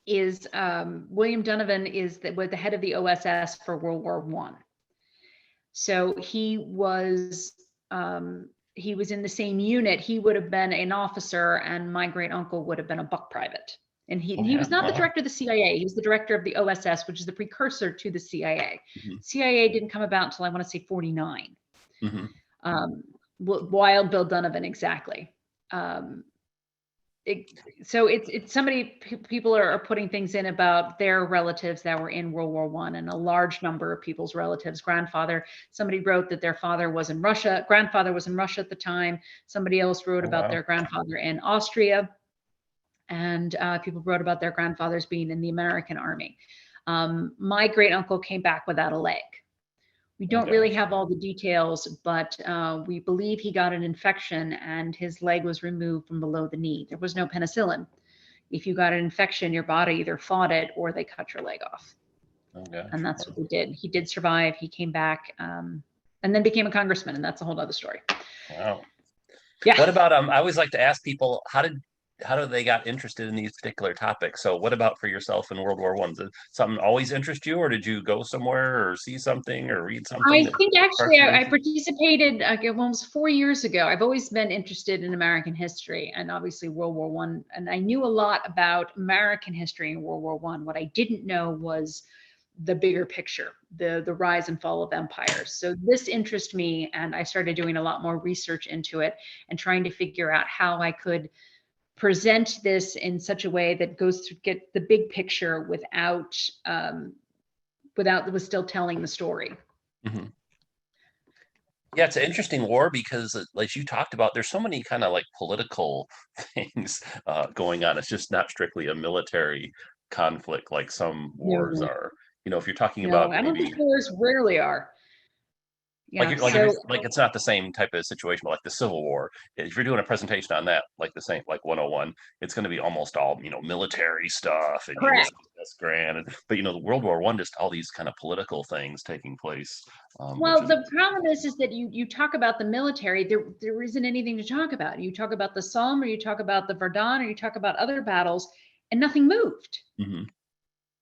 was the head of the OSS for World War I. So he was in the same unit. He would have been an officer, and my great uncle would have been a buck private. And Oh he yeah, was not the wow. director of the CIA. He was the director of the OSS, which is the precursor to the CIA. Mhm. CIA didn't come about until, I want to say, 49. Mhm. Wild Bill Donovan, exactly. Um, so it's somebody, people are putting things in about their relatives that were in World War I, and a large number of people's relatives. Somebody wrote that their father was in Russia, grandfather was in Russia at the time. Somebody else wrote Oh about wow. their grandfather in Austria, and people wrote about their grandfathers being in the American army. My great uncle came back without a leg. We Oh don't really gosh. have all the details, but we believe he got an infection and his leg was removed from below the knee. There was no penicillin. If you got an infection, your body either fought it or they cut your leg off. Oh And gosh. that's what Wow. they did. He did survive. He came back. and then became a congressman, and that's a whole other story. Wow. Yeah. What about I always like to ask people how do they got interested in these particular topics? So what about for yourself in World War One? Did something always interest you, or did you go somewhere or see something or read something I that think sparked actually your I interest? participated almost 4 years ago. I've always been interested in American history and obviously World War One, and I knew a lot about American history in World War One. What I didn't know was the bigger picture, the rise and fall of empires. So this interested me, and I started doing a lot more research into it and trying to figure out how I could present this in such a way that goes to get the big picture without was still telling the story. Mhm. Yeah, it's an interesting war because, like you talked about, there's so many kind of like political things going on. It's just not strictly a military conflict like some wars No, are. If you're talking no, about I don't maybe think wars rarely are. like Yeah, you're like if so you're, like it's not the same type of situation, but like the Civil War. If you're doing a presentation on that, like the same like 101, it's going to be almost all military stuff and correct. Ulysses Grant, but the World War One, just all these kind of political things taking place, which Well, is the problem is that you talk about the military, there isn't anything to talk about. You talk about the Somme, or you talk about the Verdun, or you talk about other battles, and nothing moved. Mhm.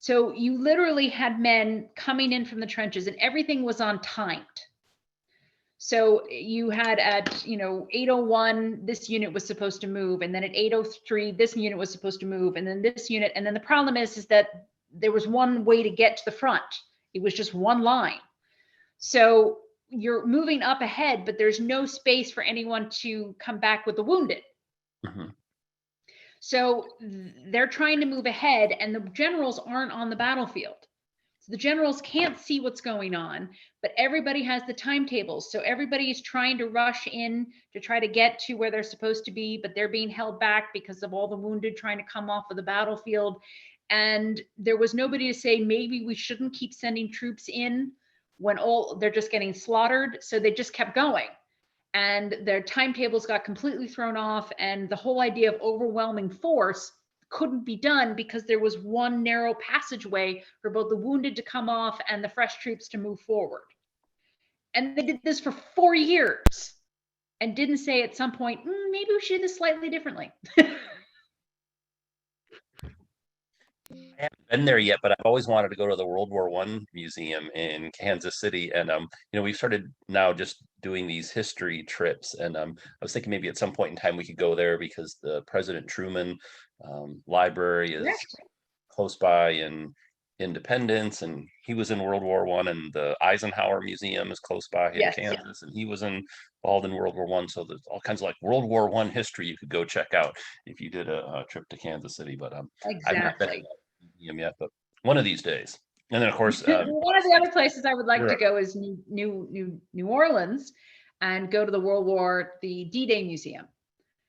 So you literally had men coming in from the trenches, and everything was on timed. So you had at 8:01 this unit was supposed to move, and then at 8:03 this unit was supposed to move, and then this unit, and then the problem is that there was one way to get to the front. It was just one line. So you're moving up ahead, but there's no space for anyone to come back with the wounded. Mhm. So they're trying to move ahead, and the generals aren't on the battlefield. So the generals can't see what's going on, but everybody has the timetables. So everybody is trying to rush in to try to get to where they're supposed to be, but they're being held back because of all the wounded trying to come off of the battlefield. And there was nobody to say, maybe we shouldn't keep sending troops in when they're just getting slaughtered. So they just kept going. And their timetables got completely thrown off. And the whole idea of overwhelming force couldn't be done because there was one narrow passageway for both the wounded to come off and the fresh troops to move forward. And they did this for 4 years and didn't say at some point, maybe we should do this slightly differently. I haven't been there yet, but I've always wanted to go to the World War One museum in Kansas City, and we've started now just doing these history trips, and I was thinking maybe at some point in time we could go there because the President Truman library is Correct. close by in Independence, and he was in World War One, and the Eisenhower Museum is close by in Yes. Kansas, and he was involved in World War One. So there's all kinds of like World War One history you could go check out if you did a trip to Kansas City. But I've not been Exactly. museum yet, but one of these days. And then of course, One of the other places I would like to Europe. go is New Orleans and go to the D-Day Museum.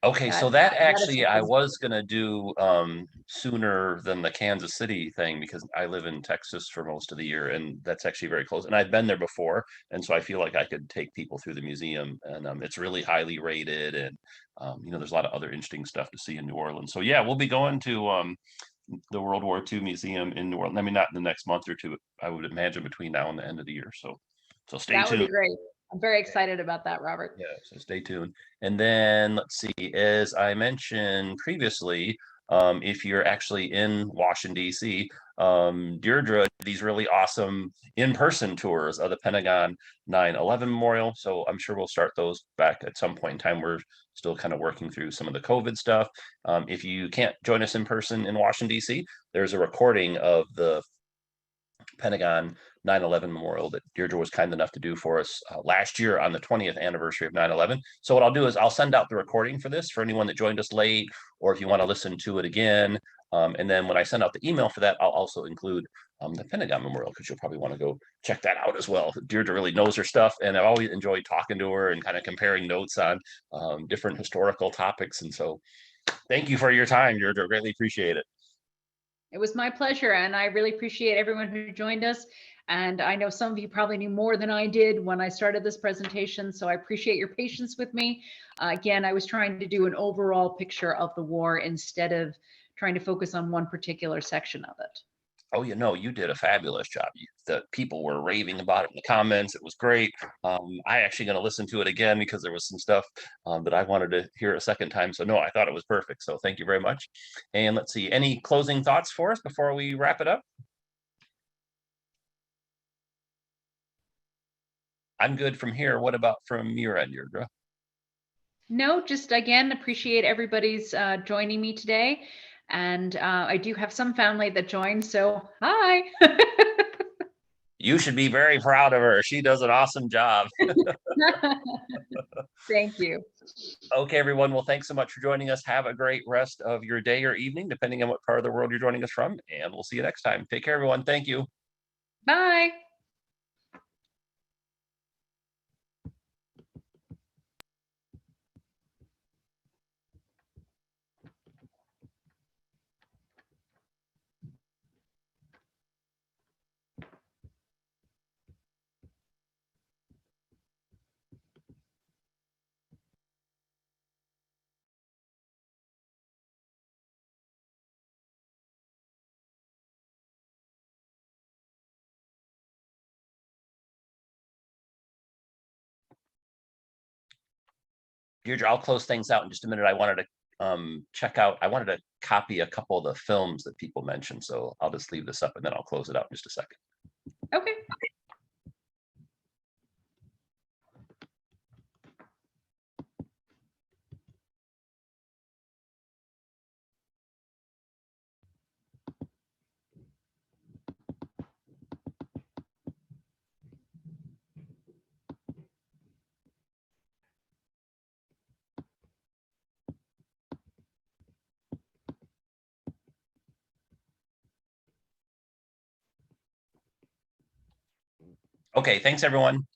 Okay, so That that that is actually I something. was gonna do sooner than the Kansas City thing because I live in Texas for most of the year, and that's actually very close. And I've been there before, and so I feel like I could take people through the museum, and it's really highly rated, and there's a lot of other interesting stuff to see in New Orleans. So yeah, we'll be going to the World War II museum in New Orleans. I mean, not in the next month or two. I would imagine between now and the end of the year. So stay That would be tuned. great. I'm very excited about that, Robert. Yeah, so stay tuned. And then let's see, as I mentioned previously, if you're actually in Washington, D.C., Deirdre, these really awesome in-person tours of the Pentagon 9/11 Memorial. So I'm sure we'll start those back at some point in time. We're still kind of working through some of the COVID stuff. If you can't join us in person in Washington, D.C., there's a recording of the Pentagon 9/11 memorial that Deirdre was kind enough to do for us last year on the 20th anniversary of 9/11. So what I'll do is I'll send out the recording for this for anyone that joined us late, or if you want to listen to it again. And then when I send out the email for that, I'll also include the Pentagon memorial because you'll probably want to go check that out as well. Deirdre really knows her stuff, and I've always enjoyed talking to her and kind of comparing notes on different historical topics. And so thank you for your time, Deirdre. Greatly appreciate it. It was my pleasure, and I really appreciate everyone who joined us. And I know some of you probably knew more than I did when I started this presentation, so I appreciate your patience with me. Again, I was trying to do an overall picture of the war instead of trying to focus on one particular section of it. Oh, you know, you did a fabulous job. The people were raving about it in the comments. It was great. I actually going to listen to it again because there was some stuff that I wanted to hear a second time. So no, I thought it was perfect. So thank you very much. And let's see, any closing thoughts for us before we wrap it up? I'm good from here. What about from your end, Deirdre? No, just again, appreciate everybody's joining me today. And I do have some family that joined, so hi. You should be very proud of her. She does an awesome job. Thank you. Okay, everyone. Well, thanks so much for joining us. Have a great rest of your day or evening, depending on what part of the world you're joining us from. And we'll see you next time. Take care, everyone. Thank you. Bye. Deirdre, I'll close things out in just a minute. I wanted to I wanted to copy a couple of the films that people mentioned. So I'll just leave this up and then I'll close it out in just a second. Okay. Okay, thanks everyone.